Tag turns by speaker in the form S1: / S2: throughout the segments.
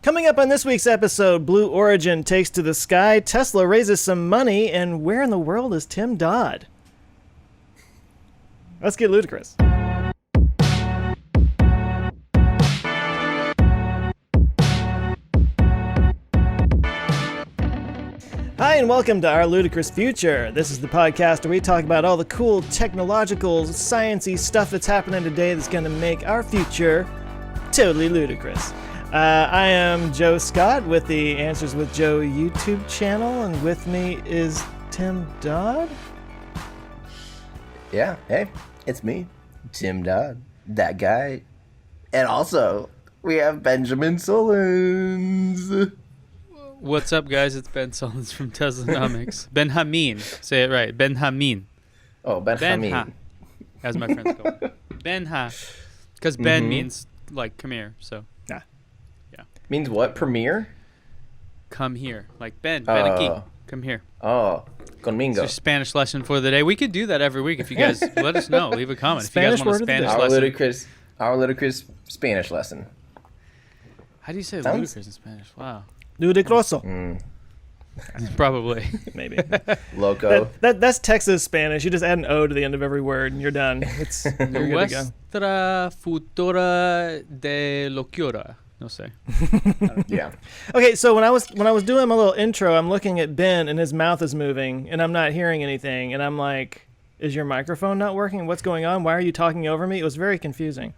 S1: Coming up on this week's episode, Blue Origin takes to the sky, Tesla raises some money, and where in the world is Tim Dodd? Let's get ludicrous. Hi, and welcome to Our Ludicrous Future. This is the podcast where we talk about all the cool technological, sciencey stuff that's happening today that's going to make our future totally ludicrous. I am Joe Scott with the Answers with Joe YouTube channel, and with me is Tim Dodd.
S2: Yeah, hey, it's me, Tim Dodd, that guy. And also, we have Benjamin Solons.
S3: What's up, guys? It's Ben Solons from Teslanomics. Benjamin. Say it right. Benjamin.
S2: Oh, Benjamin.
S3: As my friends call it. Benha. Because Ben means, like, come here, so.
S2: Means what? Premiere?
S3: Come here. Like, Ben aquí. Come here.
S2: Oh, conmigo.
S3: It's your Spanish lesson for the day. We could do that every week if you guys let us know. Leave a comment
S1: Spanish
S3: if you guys want a Spanish lesson.
S2: Our ludicrous Spanish lesson.
S3: How do you say ludicrous in Spanish? Wow.
S1: Ludicroso.
S3: Probably.
S1: Maybe.
S2: Loco.
S1: That's Texas Spanish. You just add an O to the end of every word, and you're done. You're good to go.
S3: Nuestra futura de locura. No say.
S2: Yeah.
S1: Okay, so when I was doing my little intro, I'm looking at Ben, and his mouth is moving, and I'm not hearing anything, and I'm like, "Is your microphone not working? What's going on? Why are you talking over me?" It was very confusing.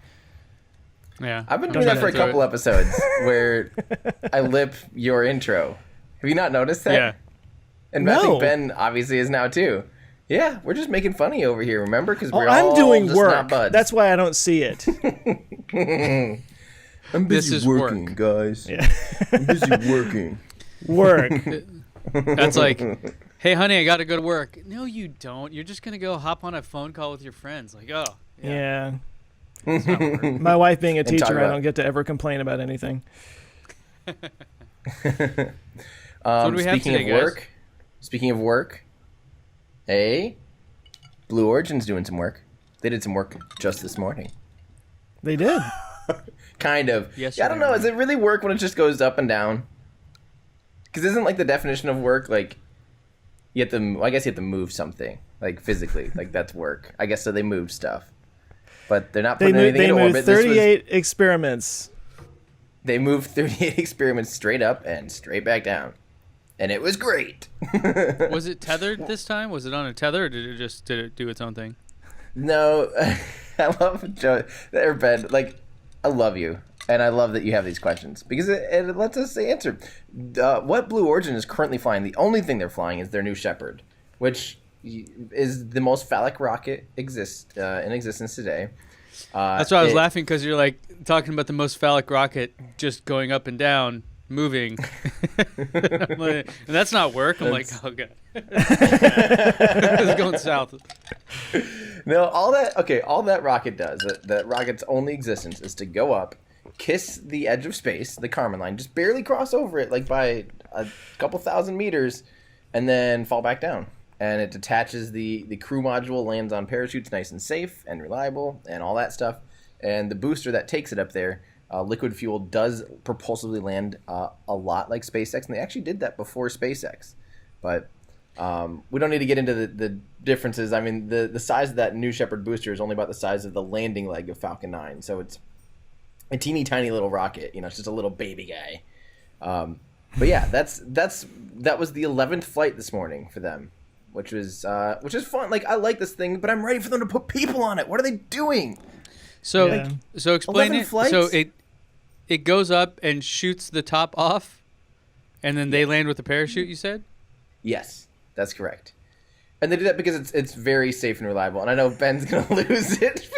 S3: Yeah.
S2: I've been doing that for a couple episodes where I lip your intro. Have you not noticed that?
S3: Yeah.
S2: And I think Ben obviously is now too. Yeah, we're just making funny over here, remember? Because we're
S1: I'm
S2: all
S1: doing
S2: just
S1: work.
S2: not buds.
S1: That's why I don't see it.
S2: I'm busy
S3: This is
S2: working,
S3: work.
S2: guys.
S1: Yeah.
S2: I'm busy working.
S1: Work.
S3: That's like, hey, honey, I got to go to work. No, you don't. You're just going to go hop on a phone call with your friends. Like, oh.
S1: Yeah. My wife being a teacher, I
S2: about-
S1: don't get to ever complain about anything.
S3: So what do we have today, guys?
S2: Speaking of work, Blue Origin's doing some work. They did some work just this morning.
S1: They did.
S2: Kind of.
S3: Yes,
S2: yeah, I don't know. Does it really work when it just goes up and down? Because isn't like the definition of work like you have to? I guess you have to move something like physically. Like that's work. I guess so. They moved stuff, but they're not putting anything in orbit.
S1: They moved 38 experiments.
S2: They moved 38 experiments straight up and straight back down, and it was great.
S3: Was it tethered this time? Was it on a tether, or did it do its own thing?
S2: No, I love Joe or Ben. Like, I love you, and I love that you have these questions because it lets us answer. What Blue Origin is currently flying, the only thing they're flying is their New Shepard, which is the most phallic rocket in existence today.
S3: That's why I was laughing, because you're like talking about the most phallic rocket just going up and down, moving. And that's not work. I'm like, oh, God. It's going south.
S2: No, all that rocket does, that rocket's only existence is to go up, kiss the edge of space, the Kármán line, just barely cross over it, like by a couple thousand meters, and then fall back down. And it detaches the crew module, lands on parachutes nice and safe and reliable, and all that stuff. And the booster that takes it up there, liquid fuel, does propulsively land a lot like SpaceX, and they actually did that before SpaceX. But we don't need to get into the differences. I mean, the size of that New Shepard booster is only about the size of the landing leg of Falcon 9. So it's a teeny tiny little rocket. It's just a little baby guy. But yeah, that was the 11th flight this morning for them, which is fun. Like, I like this thing, but I'm ready for them to put people on it. What are they doing?
S3: So,
S1: Yeah.
S3: so explain
S2: 11
S3: it.
S2: flights?
S3: So it goes up and shoots the top off, and then they land with a parachute, you said?
S2: Yes, that's correct. And they do that because it's very safe and reliable. And I know Ben's going to lose it.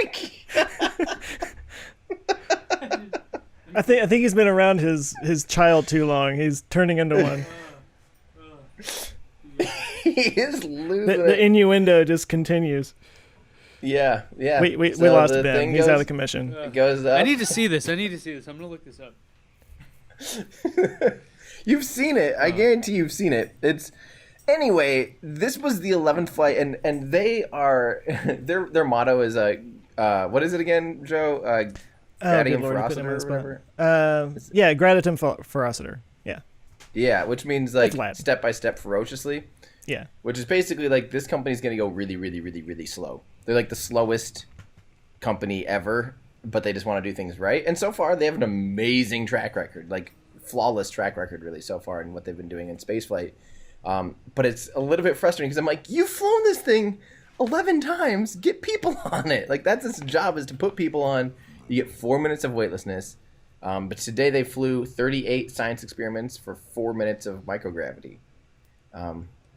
S1: I think he's been around his child too long. He's turning into one.
S2: He is losing
S1: The innuendo just continues.
S2: Yeah.
S1: We
S2: So
S1: lost
S2: the
S1: Ben.
S2: thing
S1: He's
S2: goes-
S1: out of commission.
S2: It goes up.
S3: I need to see this. I'm going to look this up.
S2: You've seen it. I guarantee you've seen it. Anyway, this was the 11th flight, and they are their motto is what is it again, Joe?
S1: good
S2: Gradium
S1: Lord, you put him on the
S2: ferocitor or
S1: spot.
S2: whatever.
S1: Yeah, gradatum ferocitor. Yeah.
S2: Yeah, which means like
S1: It's Latin.
S2: step by step ferociously.
S1: Yeah.
S2: Which is basically like this company's going to go really, really, really, really slow. They're like the slowest company ever, but they just want to do things right. And so far, they have an amazing track record, like flawless track record, really, so far in what they've been doing in spaceflight. But it's a little bit frustrating because I'm like, you've flown this thing 11 times. Get people on it. Like that's its job, is to put people on. You get 4 minutes of weightlessness. But today they flew 38 science experiments for 4 minutes of microgravity.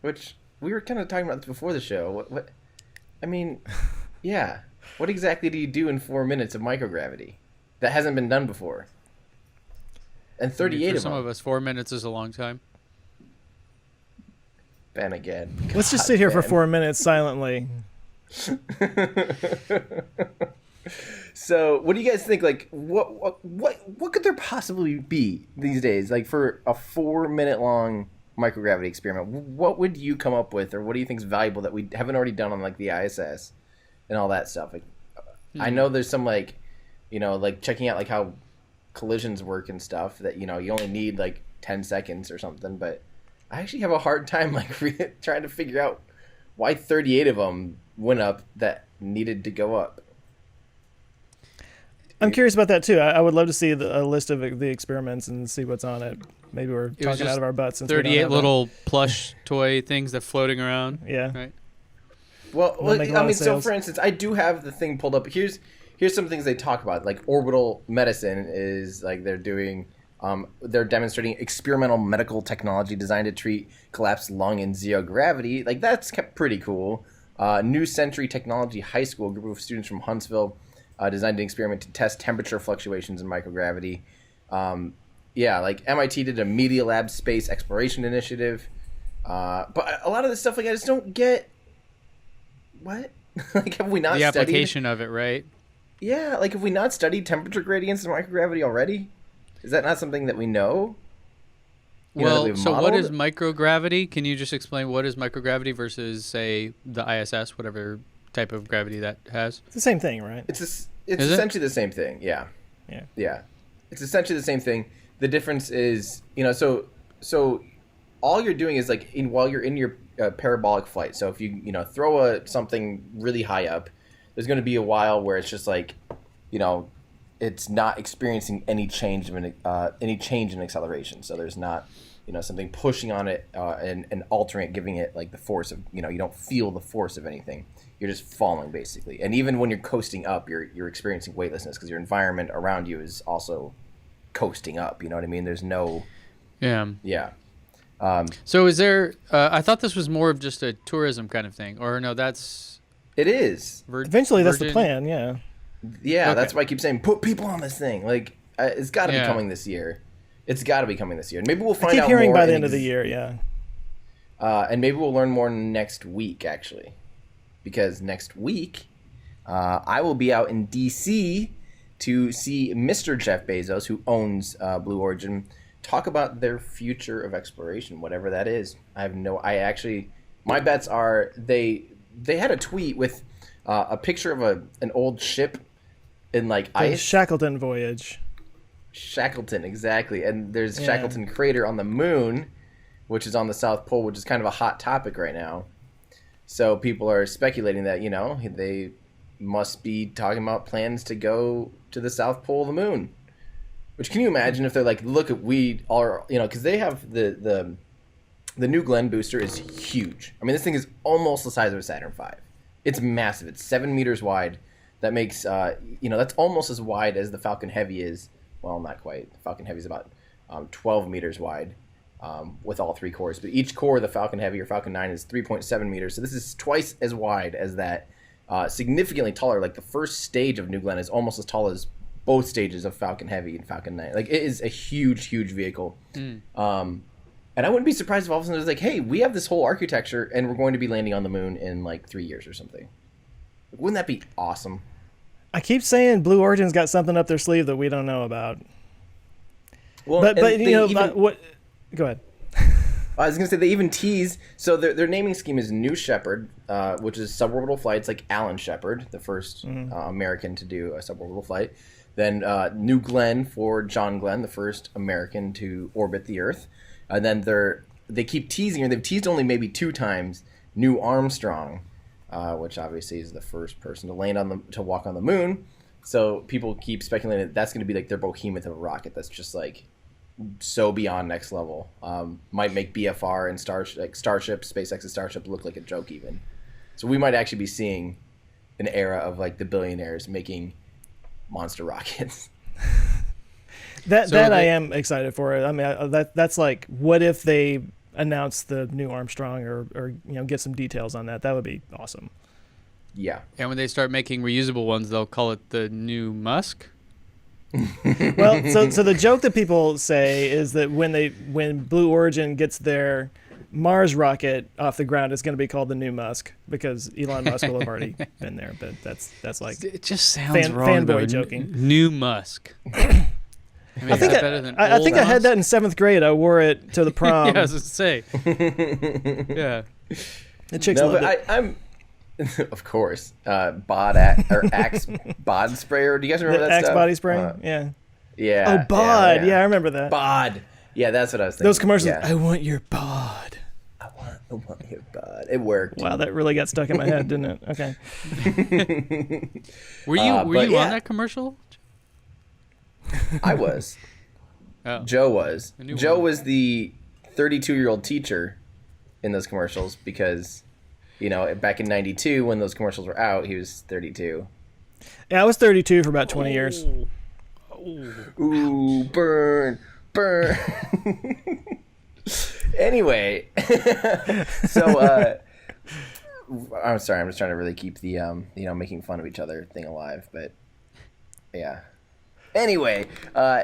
S2: Which we were kind of talking about this before the show. What? I mean, yeah. What exactly do you do in 4 minutes of microgravity? That hasn't been done before. And 38
S3: for
S2: of
S3: some
S2: them.
S3: of us, 4 minutes is a long time.
S2: Ben again.
S1: Let's just
S2: God,
S1: sit here for
S2: Ben.
S1: 4 minutes silently.
S2: So, what do you guys think? Like, what could there possibly be these days? Like, for a 4 minute long microgravity experiment, what would you come up with, or what do you think is valuable that we haven't already done on like the ISS and all that stuff? Like, I know there's some like, like checking out like how collisions work and stuff that you only need like 10 seconds or something, but I actually have a hard time like trying to figure out why 38 of them went up that needed to go up.
S1: I'm curious about that too. I would love to see a list of the experiments and see what's on it. Maybe we're
S3: was
S1: talking
S3: just
S1: out of our butts. Since we don't
S3: 38
S1: have
S3: little plush toy things that floating around.
S1: Yeah.
S3: Right.
S2: Well,
S1: They'll make a lot
S2: I mean,
S1: of
S2: so
S1: sales.
S2: for instance, I do have the thing pulled up. Here's some things they talk about. Like orbital medicine is like they're doing. They're demonstrating experimental medical technology designed to treat collapsed lung in zero gravity. Like that's pretty cool. New Century Technology High School, a group of students from Huntsville, designed an experiment to test temperature fluctuations in microgravity. Yeah, like MIT did a Media Lab Space Exploration Initiative. But a lot of this stuff, like I just don't get. What? Like have we not
S3: The
S2: studied?
S3: application of it, right?
S2: Yeah, like have we not studied temperature gradients in microgravity already? Is that not something that we know? You know, that
S3: Well,
S2: we've
S3: so what
S2: modeled?
S3: is microgravity? Can you just explain what is microgravity versus, say, the ISS, whatever type of gravity that has?
S1: It's the same thing, right?
S2: It's
S3: Is it?
S2: essentially the same thing. Yeah.
S1: Yeah.
S2: Yeah. It's essentially the same thing. The difference is, so all you're doing is like while you're in your parabolic flight. So if you throw something really high up, there's going to be a while where it's just like, it's not experiencing any change in acceleration. So there's not, something pushing on it and altering it, giving it like the force of, you don't feel the force of anything. You're just falling basically. And even when you're coasting up, you're experiencing weightlessness because your environment around you is also coasting up. You know what I mean? There's no.
S3: Yeah.
S2: Yeah.
S3: So is there? I thought this was more of just a tourism kind of thing, or no? That's
S2: It is.
S1: Eventually, that's the
S3: Virgin-
S1: plan. Yeah.
S2: Yeah,
S3: Okay.
S2: that's why I keep saying put people on this thing. Like it's got to be
S3: Yeah.
S2: coming this year. It's got to be coming this year. Maybe we'll
S1: I
S2: find
S1: keep
S2: out
S1: hearing
S2: more
S1: by the
S2: in
S1: end of the year. Yeah.
S2: And maybe we'll learn more next week, actually, because next week I will be out in D.C. to see Mr. Jeff Bezos, who owns Blue Origin, talk about their future of exploration, whatever that is. My bets are they had a tweet with a picture of an old ship in like
S1: The
S2: ice.
S1: Shackleton voyage.
S2: Shackleton, exactly. And there's
S1: Yeah.
S2: Shackleton crater on the moon, which is on the South Pole, which is kind of a hot topic right now. So people are speculating that, they must be talking about plans to go to the South Pole of the moon. Which, can you imagine if they're like, look, we are, because they have the New Glenn booster is huge. I mean, this thing is almost the size of a Saturn V. It's massive. It's 7 meters wide. That makes, that's almost as wide as the Falcon Heavy is. Well, not quite. The Falcon Heavy is about 12 meters wide with all three cores. But each core of the Falcon Heavy or Falcon 9 is 3.7 meters. So this is twice as wide as that. Significantly taller. Like the first stage of New Glenn is almost as tall as both stages of Falcon Heavy and Falcon 9. Like it is a huge, huge vehicle. And I wouldn't be surprised if all of a sudden it's like, hey, we have this whole architecture and we're going to be landing on the moon in like 3 years or something. Wouldn't that be awesome?
S1: I keep saying Blue Origin's got something up their sleeve that we don't know about.
S2: Well,
S1: But
S2: and they even-
S1: what? Go ahead.
S2: I was going to say they even tease. So their naming scheme is New Shepard, which is suborbital flights like Alan Shepard, the first American to do a suborbital flight. Then New Glenn for John Glenn, the first American to orbit the Earth. And then they keep teasing, or they've teased only maybe 2 times, New Armstrong, which obviously is the first person to to walk on the moon. So people keep speculating that that's going to be like their behemoth of a rocket that's just like so beyond next level. Might make BFR and Starship, SpaceX's Starship, look like a joke even. So we might actually be seeing an era of like the billionaires making monster rockets.
S1: I am excited for it. I mean, that's like, what if they announce the new Armstrong or get some details on that? That would be awesome.
S2: Yeah.
S3: And when they start making reusable ones, they'll call it the new Musk.
S1: Well, so the joke that people say is that when Blue Origin gets their Mars rocket off the ground, it's going to be called the new Musk because Elon Musk will have already been there. But that's like,
S3: it just sounds wrong.
S1: Fanboy joking.
S3: New Musk. I mean,
S1: I think I had that in 7th grade. I wore it to the prom.
S3: Yeah, I was going to say. Yeah.
S1: The chicks loved it.
S2: I'm of course, Axe bod sprayer. Do you guys remember that
S1: Axe
S2: stuff?
S1: body spray? Yeah.
S2: Yeah.
S1: Oh, bod. Yeah, I remember that.
S2: Bod. Yeah, that's what I was thinking.
S1: Those commercials.
S2: Yeah.
S1: I want your bod.
S2: I want your bod. It worked.
S1: Wow, that really got stuck in my head, didn't it? Okay.
S3: Were you on that commercial?
S2: I was.
S3: Oh.
S2: Joe was. Joe
S3: one.
S2: was the 32-year-old teacher in those commercials because, back in '92 when those commercials were out, he was 32.
S1: Yeah, I was 32 for about 20 years.
S2: Ooh, burn. Anyway, so I'm sorry, I'm just trying to really keep the making fun of each other thing alive, but yeah. Anyway,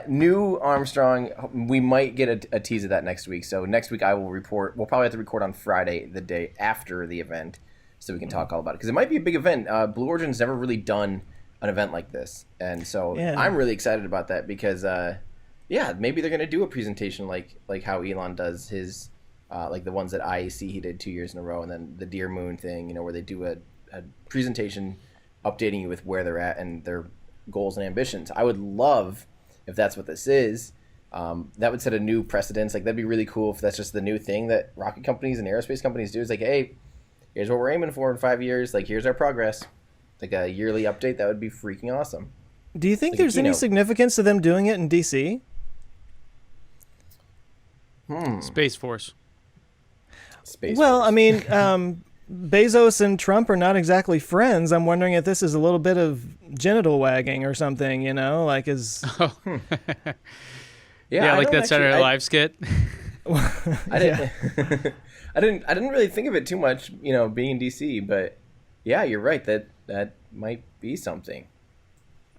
S2: new Armstrong, we might get a tease of that next week. So next week I will report. We'll probably have to record on Friday, the day after the event, so we can talk all about it. Because it might be a big event. Blue Origin's never really done an event like this. And so I'm really excited about that because, maybe they're going to do a presentation like how Elon does his, like the ones that IAC he did 2 years in a row, and then the Dear Moon thing, where they do a presentation updating you with where they're at and their goals and ambitions. I would love if that's what this is. That would set a new precedence. Like, that'd be really cool if that's just the new thing that rocket companies and aerospace companies do. Is like, hey, here's what we're aiming for in 5 years. Like, here's our progress. Like a yearly update. That would be freaking awesome.
S1: Do you think there's any significance to them doing it in DC?
S3: Space Force.
S1: I mean, Bezos and Trump are not exactly friends. I'm wondering if this is a little bit of genital wagging or something, like is...
S3: Yeah, like that Saturday Night Live skit.
S2: I didn't really think of it too much, being in DC, but yeah, you're right. That might be something.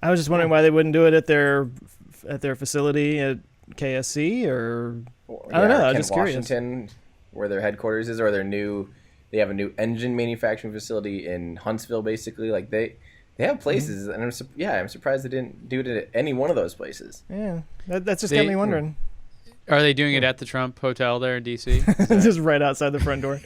S1: I was just wondering why they wouldn't do it at their facility at KSC or I don't know. I'm just curious.
S2: Washington, where their headquarters is, or they have a new engine manufacturing facility in Huntsville, basically. Like they have places, and I'm surprised they didn't do it at any one of those places.
S1: Yeah, that's just got me wondering.
S3: Are they doing it at the Trump Hotel there in D.C.?
S1: Just right outside the front door.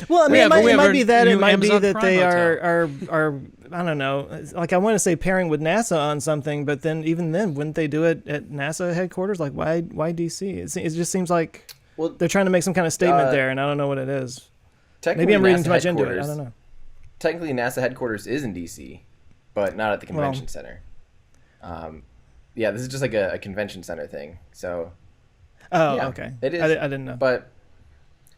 S1: Well, I mean, it might be that. It might be that they are I don't know. Like, I want to say pairing with NASA on something, but then even then, wouldn't they do it at NASA headquarters? Like, why D.C.? It just seems like they're trying to make some kind of statement there, and I don't know what it is. Maybe I'm reading too much into it. I don't know.
S2: Technically, NASA headquarters is in D.C., but not at the convention center. Yeah, this is just like a convention center thing. So.
S1: Oh, yeah, okay.
S2: It is.
S1: I didn't know.
S2: But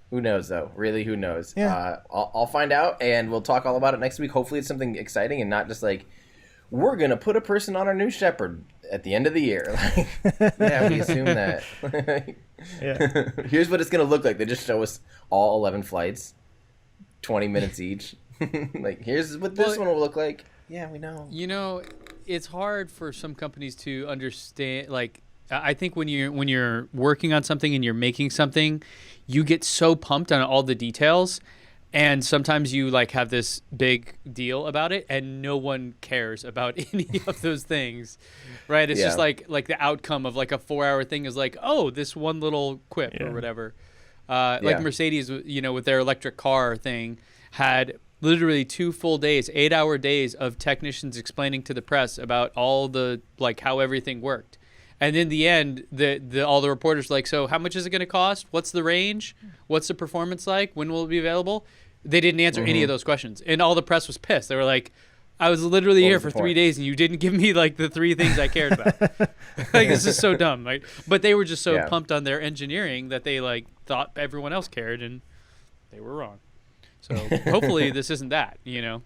S2: who knows, though? Really, who knows?
S1: Yeah.
S2: I'll find out, and we'll talk all about it next week. Hopefully, it's something exciting and not just like, we're going to put a person on our new Shepard at the end of the year. Yeah, we assume that.
S1: Yeah.
S2: Here's what it's going to look like. They just show us all 11 flights, 20 minutes each. Like, here's what this one will look like. Yeah, we know.
S3: It's hard for some companies to understand. Like, I think when you're working on something and you're making something, you get so pumped on all the details, and sometimes you like have this big deal about it, and no one cares about any of those things, right? It's just like the outcome of like a 4-hour thing is like, oh, this one little quip or whatever. Like Mercedes, with their electric car thing, had literally 2 full days, 8-hour days of technicians explaining to the press about all the, like, how everything worked. And in the end, all the reporters were like, so how much is it going to cost? What's the range? What's the performance like? When will it be available? They didn't answer any of those questions. And all the press was pissed. They were like, I was literally here for 3 days and you didn't give me like the 3 things I cared about. Like, this is so dumb. Right? But they were just so pumped on their engineering that they like thought everyone else cared, and they were wrong. So hopefully this isn't that, you know?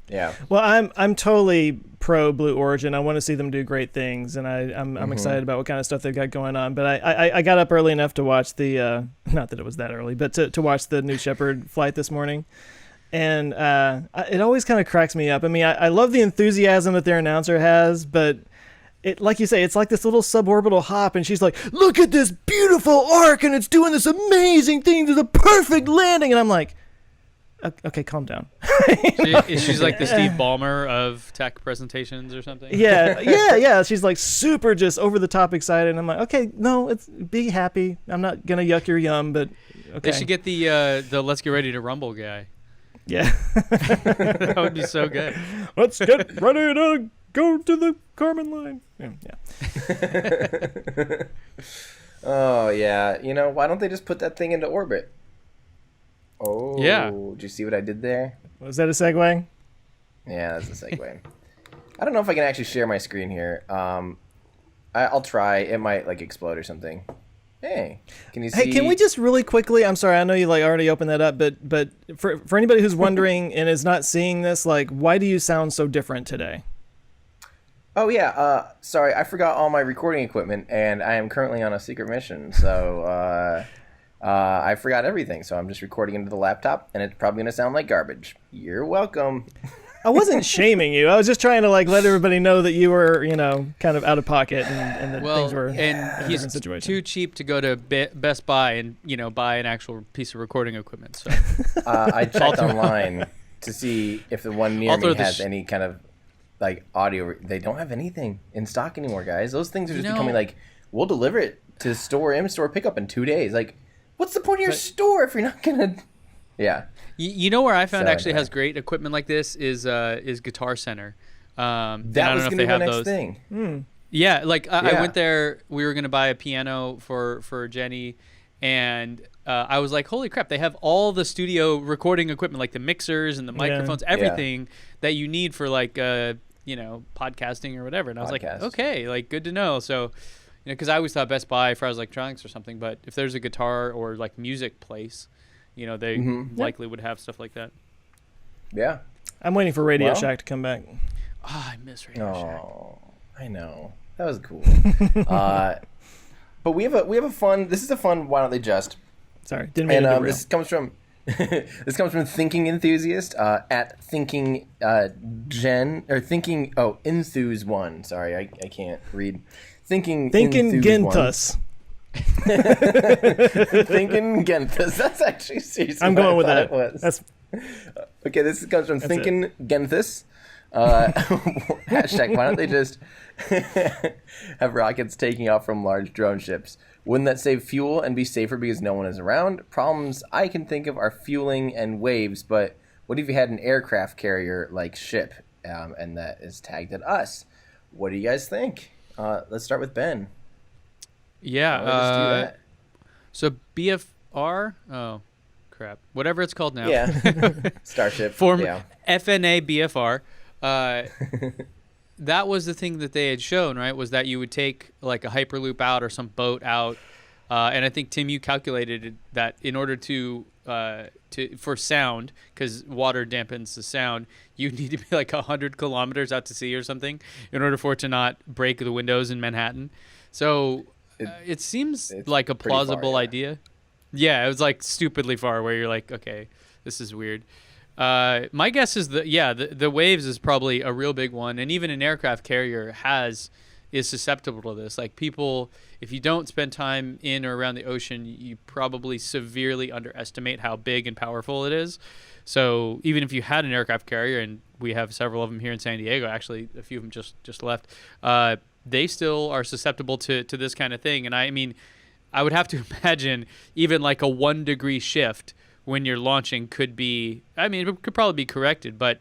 S2: Yeah.
S1: Well, I'm totally pro Blue Origin. I want to see them do great things, and I'm excited about what kind of stuff they've got going on. But I got up early enough to watch the not that it was that early, but to watch the New Shepard flight this morning. And it always kind of cracks me up. I mean, I love the enthusiasm that their announcer has, but it, like you say, it's like this little suborbital hop, and she's like, look at this beautiful arc, and it's doing this amazing thing to the perfect landing. And I'm like, okay, calm down.
S3: She's like the Steve Ballmer of tech presentations or something.
S1: Yeah. She's like super just over the top excited. And I'm like, okay, no, be happy. I'm not going to yuck your yum, but okay.
S3: They should get the Let's Get Ready to Rumble guy.
S1: Yeah.
S3: That would be so good.
S1: Let's get ready to go to the Kármán line. Yeah.
S2: Oh, yeah. You know, why don't they just put that thing into orbit? Oh,
S3: yeah.
S2: Did you see what I did there?
S1: Was that a segue?
S2: Yeah, that's a segue. I don't know if I can actually share my screen here. I'll try. It might like explode or something. Hey, can you see?
S1: Hey, can we just really quickly? I'm sorry, I know you like already opened that up, but for anybody who's wondering and is not seeing this, like, why do you sound so different today?
S2: Oh yeah. Sorry, I forgot all my recording equipment, and I am currently on a secret mission. So I forgot everything. So I'm just recording into the laptop, and it's probably gonna sound like garbage. You're welcome.
S1: I wasn't shaming you. I was just trying to like let everybody know that you were, you know, kind of out of pocket and that things were
S3: and he's too cheap to go to Best Buy and, you know, buy an actual piece of recording equipment. So
S2: I checked online to see if the one near me has any kind of like audio. They don't have anything in stock anymore, guys. Those things are just becoming like, we'll deliver it to in-store pickup in 2 days. Like, what's the point of your store if you're not gonna? Yeah.
S3: You know where I found actually has great equipment like this is Guitar Center.
S2: That was going to be the next thing.
S3: Yeah, like I went there. We were going to buy a piano for Jenny, and I was like, holy crap, they have all the studio recording equipment, like the mixers and the microphones, everything that you need for like, you know, podcasting or whatever. And I was like, okay, like good to know. So, you know, because I always thought Best Buy for electronics or something, but if there's a guitar or like music place, you know, they likely would have stuff like that.
S2: Yeah.
S1: I'm waiting for Radio Shack to come back.
S3: Oh, I miss Radio Shack.
S2: Oh, I know. That was cool. But we have a fun. This is a fun. Why don't they just?
S1: Sorry, didn't mean to derail.
S2: This comes from Thinking Enthusiast at Thinking Enthuse one. Sorry, I can't read. Thinking
S1: Genthus.
S2: Thinking Genthus. That's actually seriously.
S1: I'm going with that.
S2: That's okay. This comes from Thinking Genthus. Hashtag. Why don't they just have rockets taking off from large drone ships? Wouldn't that save fuel and be safer because no one is around? Problems I can think of are fueling and waves. But what if you had an aircraft carrier like ship, and that is tagged at us? What do you guys think? Let's start with Ben.
S3: Yeah. So BFR. Oh, crap. Whatever it's called now.
S2: Yeah. Starship.
S3: FNA BFR. That was the thing that they had shown, right? Was that you would take like a Hyperloop out or some boat out, and I think Tim, you calculated that in order to for sound, because water dampens the sound, you need to be like 100 kilometers out to sea or something in order for it to not break the windows in Manhattan. So it seems like a plausible idea. Yeah, it was like stupidly far where you're like, okay, this is weird. My guess is the waves is probably a real big one, and even an aircraft carrier is susceptible to this. Like people, if you don't spend time in or around the ocean, you probably severely underestimate how big and powerful it is. So even if you had an aircraft carrier, and we have several of them here in San Diego, actually a few of them just left, they still are susceptible to this kind of thing. And I mean, I would have to imagine even like a 1 degree shift when you're launching could be, I mean, it could probably be corrected, but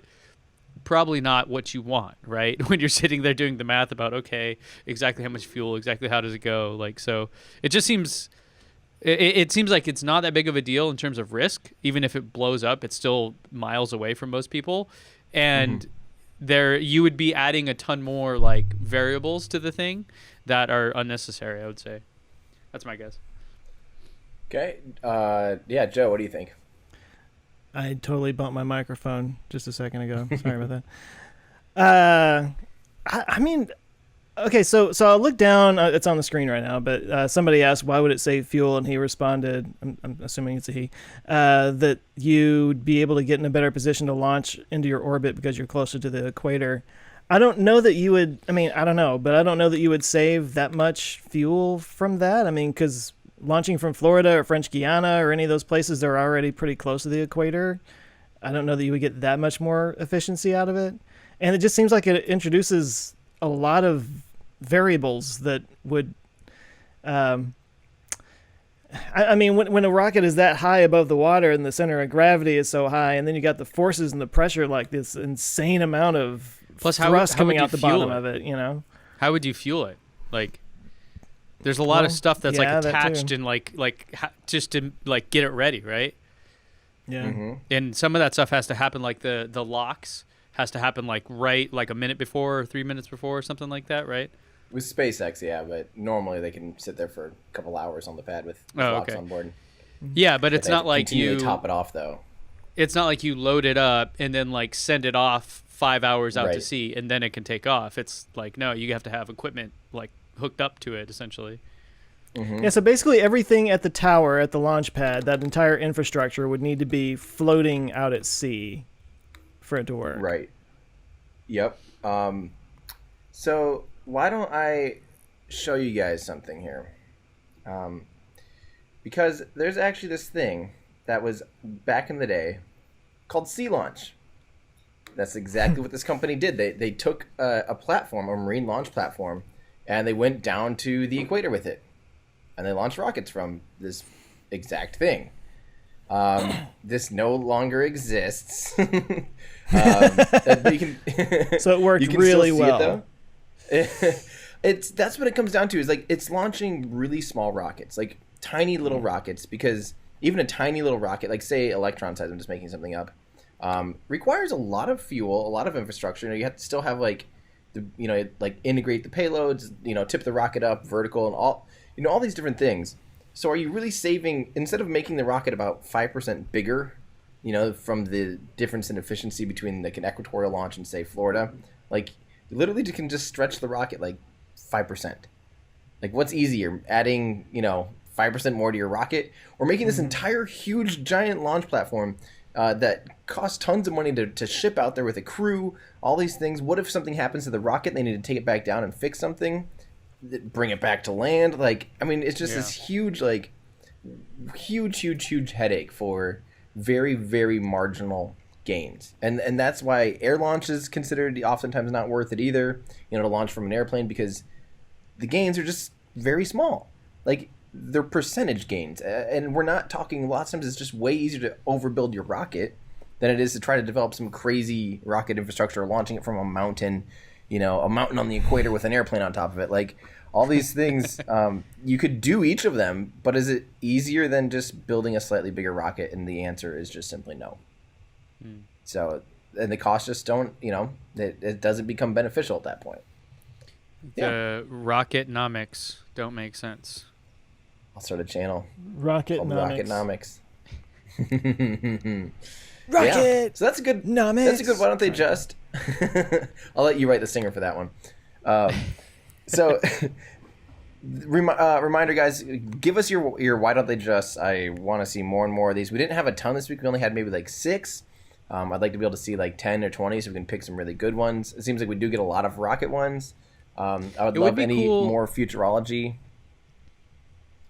S3: probably not what you want, right? When you're sitting there doing the math about, okay, exactly how much fuel, exactly how does it go? Like, so it just seems, it seems like it's not that big of a deal in terms of risk. Even if it blows up, it's still miles away from most people. And there, you would be adding a ton more like variables to the thing that are unnecessary, I would say. That's my guess.
S2: Okay. Yeah, Joe, what do you think?
S1: I totally bumped my microphone just a second ago. Sorry about that. I mean, okay, so I'll look down. It's on the screen right now, but somebody asked, why would it save fuel? And he responded, I'm assuming it's a he, that you'd be able to get in a better position to launch into your orbit because you're closer to the equator. I don't know that you would, I mean, I don't know, but I don't know that you would save that much fuel from that. I mean, because launching from Florida or French Guiana or any of those places that are already pretty close to the equator, I don't know that you would get that much more efficiency out of it. And it just seems like it introduces a lot of variables that would, I mean, when a rocket is that high above the water and the center of gravity is so high, and then you got the forces and the pressure, like this insane amount of thrust coming out the bottom of it, you know?
S3: How would you fuel it? Like, there's a lot of stuff that's like attached and just to like get it ready, right?
S1: Yeah.
S3: And some of that stuff has to happen, like the locks has to happen like a minute before or 3 minutes before or something like that, right?
S2: With SpaceX, yeah, but normally they can sit there for a couple hours on the pad with locks on board.
S3: Yeah, but it's not like you
S2: top it off though.
S3: It's not like you load it up and then like send it off 5 hours out to sea and then it can take off. It's like, no, you have to have equipment like hooked up to it essentially.
S1: Yeah, so basically everything at the tower, at the launch pad, that entire infrastructure would need to be floating out at sea for it to work.
S2: Right. Yep. So why don't I show you guys something here? Because there's actually this thing that was back in the day called Sea Launch. That's exactly what this company did. They took a platform, a marine launch platform, and they went down to the equator with it. And they launched rockets from this exact thing. This no longer exists. So
S1: it worked really well.
S2: That's what it comes down to. Is like it's launching really small rockets, like tiny little rockets. Because even a tiny little rocket, like say Electron size, I'm just making something up, requires a lot of fuel, a lot of infrastructure. You have to still have like like integrate the payloads, tip the rocket up, vertical, and all these different things. So are you really saving, instead of making the rocket about 5% bigger, from the difference in efficiency between like an equatorial launch and say Florida, like you literally can just stretch the rocket like 5%. Like what's easier, adding, 5% more to your rocket, or making this entire huge giant launch platform that costs tons of money to ship out there with a crew, all these things. What if something happens to the rocket and they need to take it back down and fix something? Bring it back to land. Like, I mean, it's just this huge headache for very, very marginal gains. And that's why air launch is considered oftentimes not worth it either, to launch from an airplane, because the gains are just very small. Like, they're percentage gains. And we're not talking, a lot of times it's just way easier to overbuild your rocket than it is to try to develop some crazy rocket infrastructure, launching it from a mountain, a mountain on the equator with an airplane on top of it. Like, all these things, you could do each of them, but is it easier than just building a slightly bigger rocket? And the answer is just simply no. So, and the costs just don't, it doesn't become beneficial at that point.
S3: The rocketnomics don't make sense.
S2: I'll start a channel.
S1: Rocketnomics.
S2: Rocket. Yeah. So that's a good. That's a good. Why don't they just? I'll let you write the singer for that one. So, reminder, guys, give us your why don't they just? I want to see more and more of these. We didn't have a ton this week. We only had maybe like 6. I'd like to be able to see like 10 or 20, so we can pick some really good ones. It seems like we do get a lot of rocket ones. I would love any more futurology.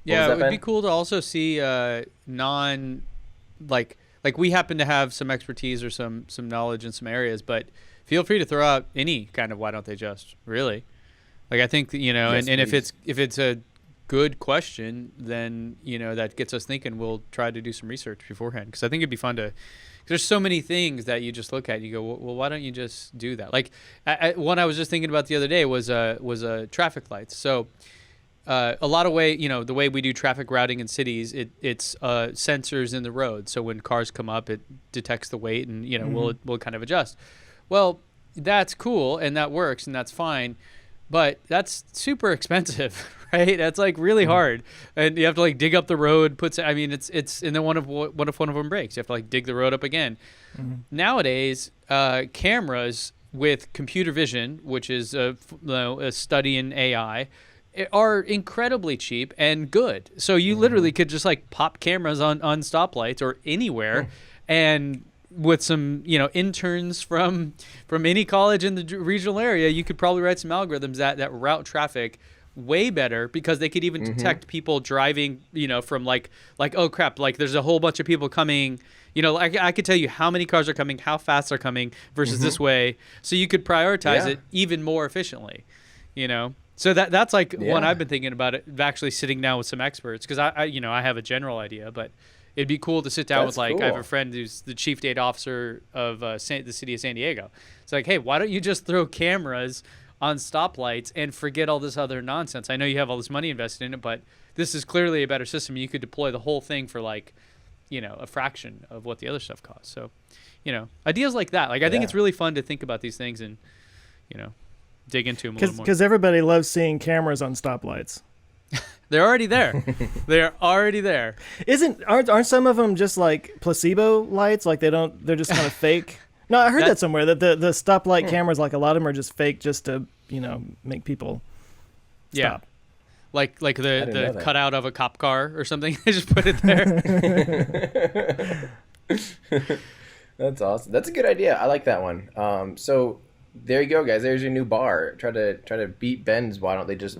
S3: Yeah, it would be cool to also see like we happen to have some expertise or some knowledge in some areas, but feel free to throw out any kind of why don't they just, really. Like I think,
S2: Yes,
S3: and if it's a good question, then, that gets us thinking. We'll try to do some research beforehand, because I think it'd be fun to. There's so many things that you just look at and you go, well, why don't you just do that? Like, one I was just thinking about the other day was traffic lights. So a lot of the way we do traffic routing in cities, it's sensors in the road. So when cars come up, it detects the weight and, we'll kind of adjust. Well, that's cool and that works and that's fine. But that's super expensive, right? That's like really hard, and you have to like dig up the road. It's and then what if one of them breaks? You have to like dig the road up again. Nowadays, cameras with computer vision, which is a study in AI, are incredibly cheap and good. So you literally could just like pop cameras on stoplights or anywhere, and with some interns from any college in the regional area, you could probably write some algorithms that route traffic way better, because they could even detect people driving from like oh crap, like there's a whole bunch of people coming, I could tell you how many cars are coming, how fast they're coming versus this way, so you could prioritize it even more efficiently. So that's like one I've been thinking about, it actually sitting down with some experts, because I have a general idea, but it'd be cool to sit down with I have a friend who's the chief data officer of the city of San Diego. It's like, hey, why don't you just throw cameras on stoplights and forget all this other nonsense? I know you have all this money invested in it, but this is clearly a better system. You could deploy the whole thing for a fraction of what the other stuff costs. So, ideas like that. Like, I think it's really fun to think about these things and, dig into them a little more.
S1: Because everybody loves seeing cameras on stoplights.
S3: They're already there. They're already there.
S1: Aren't some of them just like placebo lights? Like they're just kind of fake. No, I heard that somewhere, that the stoplight cameras, like a lot of them are just fake, just to make people stop.
S3: Like the cutout of a cop car or something. They just put it there.
S2: That's awesome. That's a good idea. I like that one. So there you go, guys. There's your new bar. Try to beat Ben's. Why don't they just?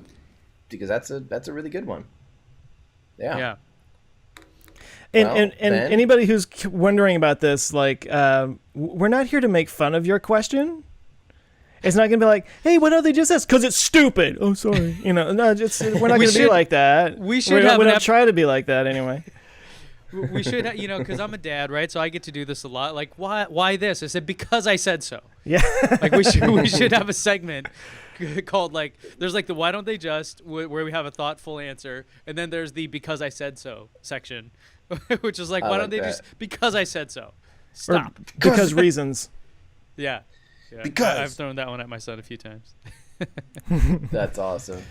S2: Because that's a really good one. Yeah.
S1: And anybody who's wondering about this, like, we're not here to make fun of your question. It's not going to be like, hey, why don't they just ask? Because it's stupid. Oh, sorry. We're not going to be like that.
S3: We should
S1: try to be like that anyway.
S3: We should, because I'm a dad, right? So I get to do this a lot. Like, why this? I said, because I said so.
S1: Yeah.
S3: Like, we should have a segment called there's the why don't they just, where we have a thoughtful answer, and then there's the because I said so section, which is why don't they just, because I said so, stop.
S1: Or because reasons.
S3: Yeah.
S2: Because
S3: I've thrown that one at my son a few times.
S2: That's awesome.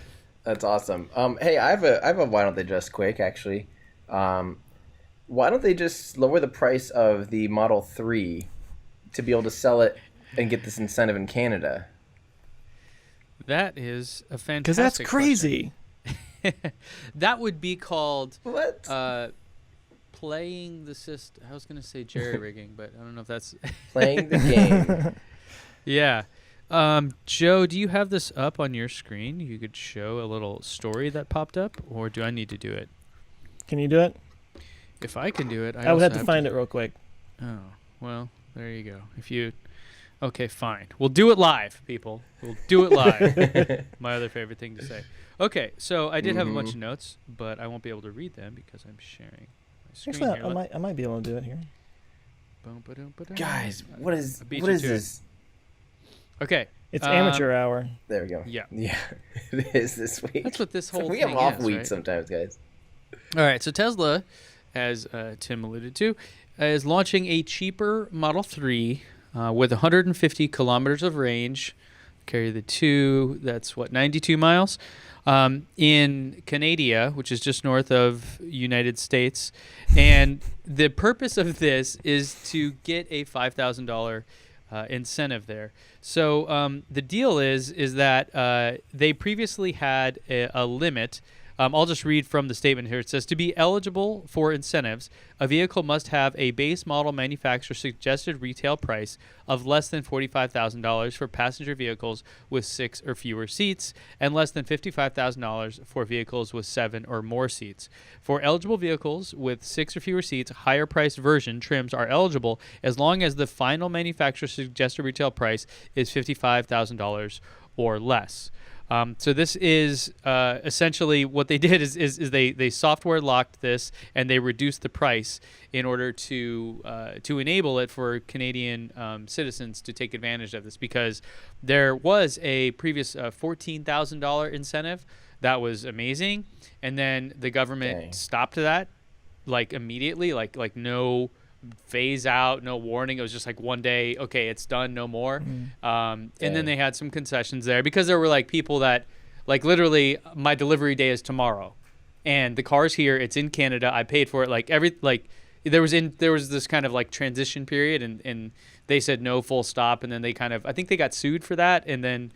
S2: Hey, I have a why don't they just quick, actually. Why don't they just lower the price of the Model 3 to be able to sell it and get this incentive in Canada?
S3: That is a fantastic
S1: Because that's crazy.
S3: That would be called
S2: What?
S3: Playing the system. I was going to say jerry-rigging, but I don't know if that's...
S2: Playing the game.
S3: Yeah. Joe, do you have this up on your screen? You could show a little story that popped up, or do I need to do it?
S1: Can you do it?
S3: If I can do it,
S1: I would have to find it real quick.
S3: Oh, well, there you go. Okay, fine. We'll do it live, people. We'll do it live. My other favorite thing to say. Okay, so I did have a bunch of notes, but I won't be able to read them because I'm sharing my screen
S1: Actually,
S3: here.
S1: I might be able to do it here.
S2: Guys, what is this?
S3: Okay.
S1: It's amateur hour.
S2: There we go.
S3: Yeah.
S2: It is this week.
S3: That's what this whole
S2: we
S3: thing
S2: have off
S3: is,
S2: weeks
S3: right?
S2: sometimes, guys.
S3: All right, so Tesla, as Tim alluded to, is launching a cheaper Model 3 with 150 kilometers of range. Carry the 2, that's 92 miles. In Canada, which is just north of United States. And the purpose of this is to get a $5,000 incentive there. So the deal is that they previously had a limit. I'll just read from the statement here. It says, to be eligible for incentives, a vehicle must have a base model manufacturer suggested retail price of less than $45,000 for passenger vehicles with 6 or fewer seats, and less than $55,000 for vehicles with 7 or more seats. For eligible vehicles with 6 or fewer seats, higher priced version trims are eligible as long as the final manufacturer suggested retail price is $55,000 or less. So this is essentially what they did is they software locked this, and they reduced the price in order to enable it for Canadian citizens to take advantage of this, because there was a previous $14,000 incentive that was amazing, and then the government stopped that like immediately, like no phase out, no warning. It was just like one day, okay, it's done, no more. And then they had some concessions there, because there were like people that like literally my delivery day is tomorrow and the car's here, it's in Canada, I paid for it, there was this kind of like transition period, and they said no, full stop, and then they kind of, I think they got sued for that, and then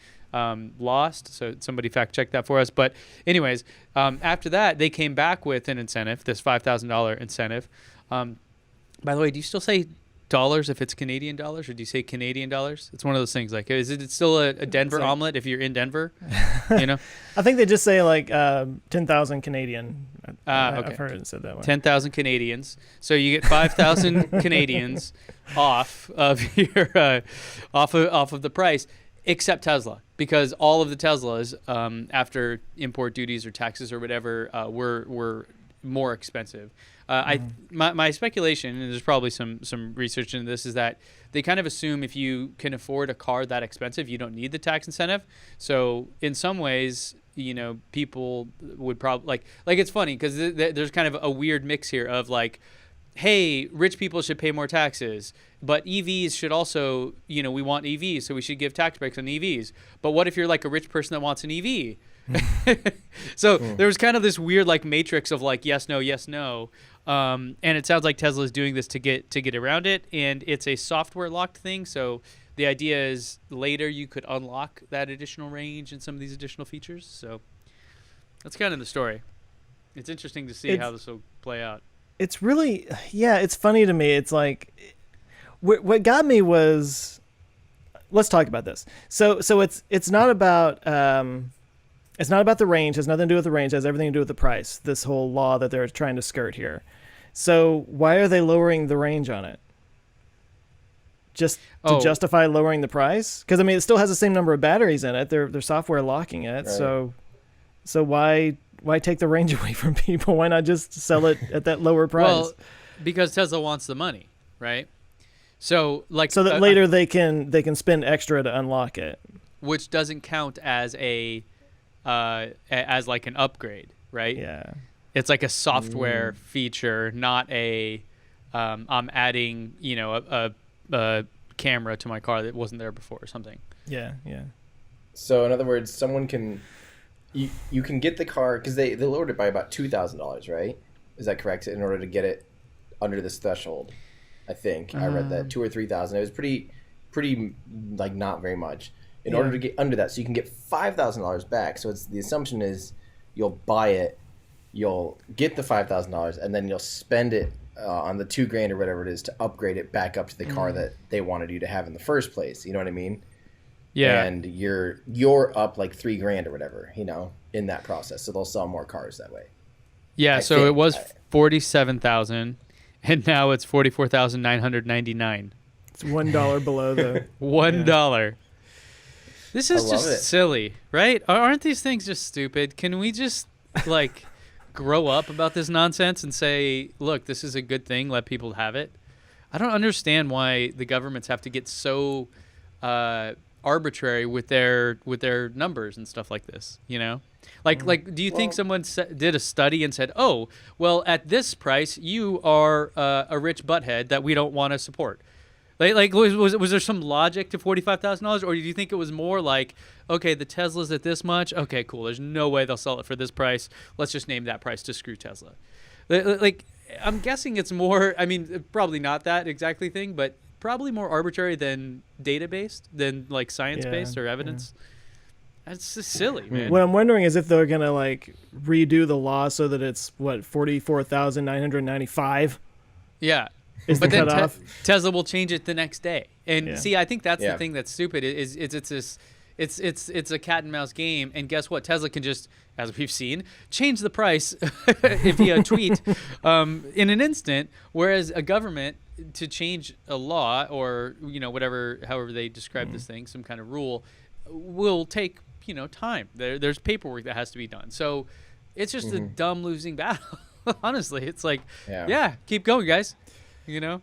S3: lost. So somebody fact checked that for us. But anyways, after that they came back with an incentive, this $5,000 incentive. By the way, do you still say dollars if it's Canadian dollars, or do you say Canadian dollars? It's one of those things. Like, is it still a Denver omelet if you're in Denver? You know,
S1: I think they just say like 10,000 Canadian.
S3: Okay.
S1: I've heard it said that way.
S3: 10,000 Canadians. So you get 5,000 Canadians off of your off of the price, except Tesla, because all of the Teslas after import duties or taxes or whatever were more expensive. My speculation, and there's probably some research into this, is that they kind of assume if you can afford a car that expensive, you don't need the tax incentive. So in some ways, you know, people would probably like it's funny because there's kind of a weird mix here of like, hey, rich people should pay more taxes, but EVs should also, you know, we want EVs, so we should give tax breaks on EVs. But what if you're like a rich person that wants an EV? So there was kind of this weird like matrix of like yes, no, yes, no. And it sounds like Tesla is doing this to get around it, and it's a software locked thing. So the idea is later you could unlock that additional range and some of these additional features. So that's kind of the story. It's interesting to see how this will play out.
S1: It's really, it's funny to me. It's like, what got me was, let's talk about this. So it's not about the range. It has nothing to do with the range. It has everything to do with the price. This whole law that they're trying to skirt here. So why are they lowering the range on it? Just to justify lowering the price? Because I mean, it still has the same number of batteries in it. They're software locking it. Right. So why take the range away from people? Why not just sell it at that lower price?
S3: Well, because Tesla wants the money, right? So
S1: that later they can spend extra to unlock it,
S3: which doesn't count as as like an upgrade, right?
S1: Yeah,
S3: it's like a software feature, not a I'm adding, you know, a camera to my car that wasn't there before or something.
S1: Yeah.
S2: So in other words, someone can. You can get the car because they lowered it by about $2,000, right? Is that correct? In order to get it under this threshold, I think I read that 2,000 or 3,000. It was pretty like not very much. In order to get under that, so you can get $5,000 back. So the assumption is you'll buy it, you'll get the $5,000, and then you'll spend it on the $2,000 or whatever it is to upgrade it back up to the car that they wanted you to have in the first place. You know what I mean?
S3: Yeah.
S2: And you're up like $3,000 or whatever, you know, in that process. So they'll sell more cars that way.
S3: Yeah. So it was 47,000, and now it's 44,999.
S1: It's $1 below the
S3: $1. This is just silly, right? Aren't these things just stupid? Can we just like grow up about this nonsense and say, look, this is a good thing. Let people have it. I don't understand why the governments have to get so arbitrary with their numbers and stuff like this, you know? Like do you think someone did a study and said, oh, well, at this price, you are a rich butthead that we don't want to support? Like was there some logic to $45,000, or do you think it was more like, okay, the Tesla's at this much, okay, cool, there's no way they'll sell it for this price, let's just name that price to screw Tesla? Like I'm guessing it's more, I mean, probably not that exactly thing, but probably more arbitrary than data-based, than like science-based or evidence. That's just silly, man.
S1: What I'm wondering is if they're gonna like redo the law so that it's 44,995.
S3: Yeah.
S1: Is
S3: but
S1: the
S3: then
S1: cutoff.
S3: Tesla will change it the next day. And see, I think that's the thing that's stupid. It's a cat and mouse game. And guess what? Tesla can just, as we've seen, change the price via tweet in an instant. Whereas a government, to change a law or, you know, however they describe this thing, some kind of rule, will take time. There's paperwork that has to be done. So it's just a dumb losing battle. Honestly, it's like, yeah, keep going, guys. Yeah.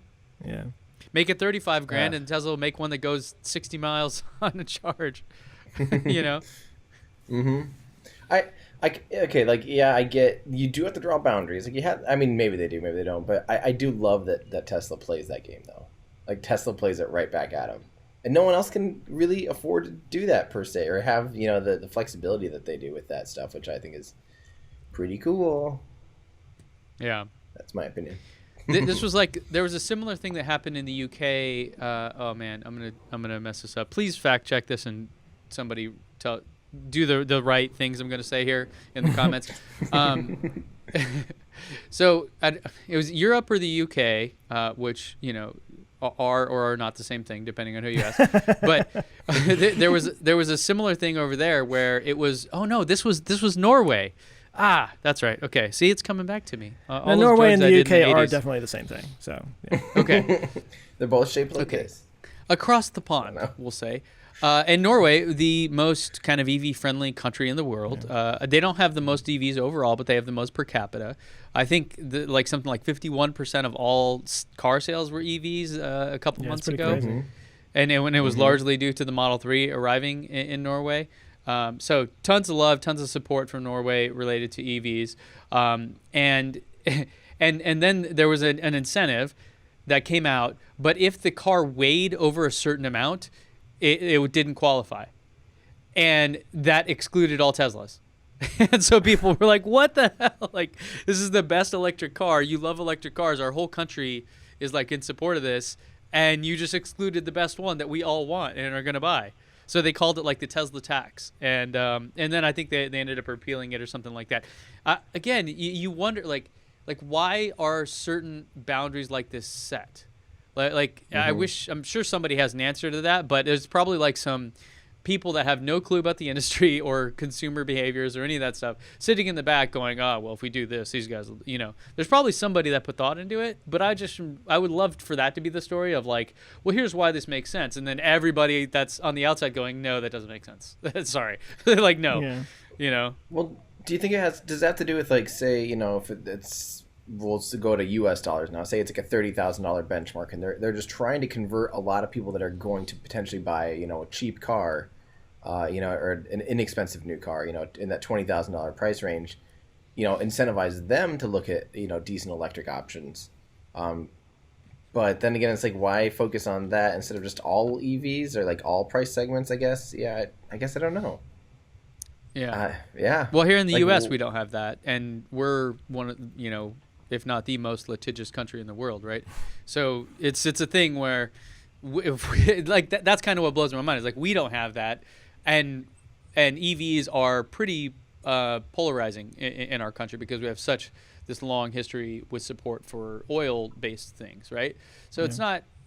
S3: Make it 35 grand, and Tesla will make one that goes 60 miles on a charge.
S2: Okay, like, yeah, I get you do have to draw boundaries. Like, maybe they do, maybe they don't, but I do love that Tesla plays that game, though. Like, Tesla plays it right back at them, and no one else can really afford to do that per se, or have the flexibility that they do with that stuff, which I think is pretty cool.
S3: Yeah,
S2: that's my opinion.
S3: This was like, there was a similar thing that happened in the UK. Oh man, I'm gonna mess this up. Please fact check this, and somebody do the right things I'm gonna say here in the comments. So it was Europe or the UK, which are or are not the same thing depending on who you ask. But there was a similar thing over there where it was, oh no, this was Norway. Ah, that's right. Okay, see, it's coming back to me.
S1: Norway and the UK are definitely the same thing. So yeah.
S3: Okay,
S2: they're both shaped like this.
S3: Across the pond, we'll say. And Norway, the most kind of EV-friendly country in the world. They don't have the most EVs overall, but they have the most per capita. I think something like 51% of all car sales were EVs a couple months ago.
S1: Crazy.
S3: And when it was largely due to the Model 3 arriving in Norway. So tons of love, tons of support from Norway related to EVs. And then there was an incentive that came out, but if the car weighed over a certain amount, it didn't qualify. And that excluded all Teslas. And so people were like, what the hell? Like, this is the best electric car. You love electric cars. Our whole country is like in support of this. And you just excluded the best one that we all want and are going to buy. So they called it like the Tesla tax. And then I think they ended up repealing it or something like that. Again, you wonder, like why are certain boundaries like this set? I'm sure somebody has an answer to that, but there's probably like some people that have no clue about the industry or consumer behaviors or any of that stuff sitting in the back going, oh, well, if we do this, these guys, there's probably somebody that put thought into it, but I would love for that to be the story of like, well, here's why this makes sense. And then everybody that's on the outside going, no, that doesn't make sense. Sorry. Like, no,
S2: Well, do you think does that have to do with like, say, if it's, we'll go to U.S. dollars now. Say it's like a $30,000 benchmark, and they're just trying to convert a lot of people that are going to potentially buy a cheap car, or an inexpensive new car, in that $20,000 price range, incentivize them to look at decent electric options. But then again, it's like, why focus on that instead of just all EVs or like all price segments? I guess. Yeah, I guess I don't know.
S3: Yeah.
S2: Yeah.
S3: Well, here in the U.S., we don't have that, and we're one of if not the most litigious country in the world, right? So it's a thing where, that's kind of what blows my mind. Is like, we don't have that, and EVs are pretty polarizing in our country because we have such this long history with support for oil-based things, right? So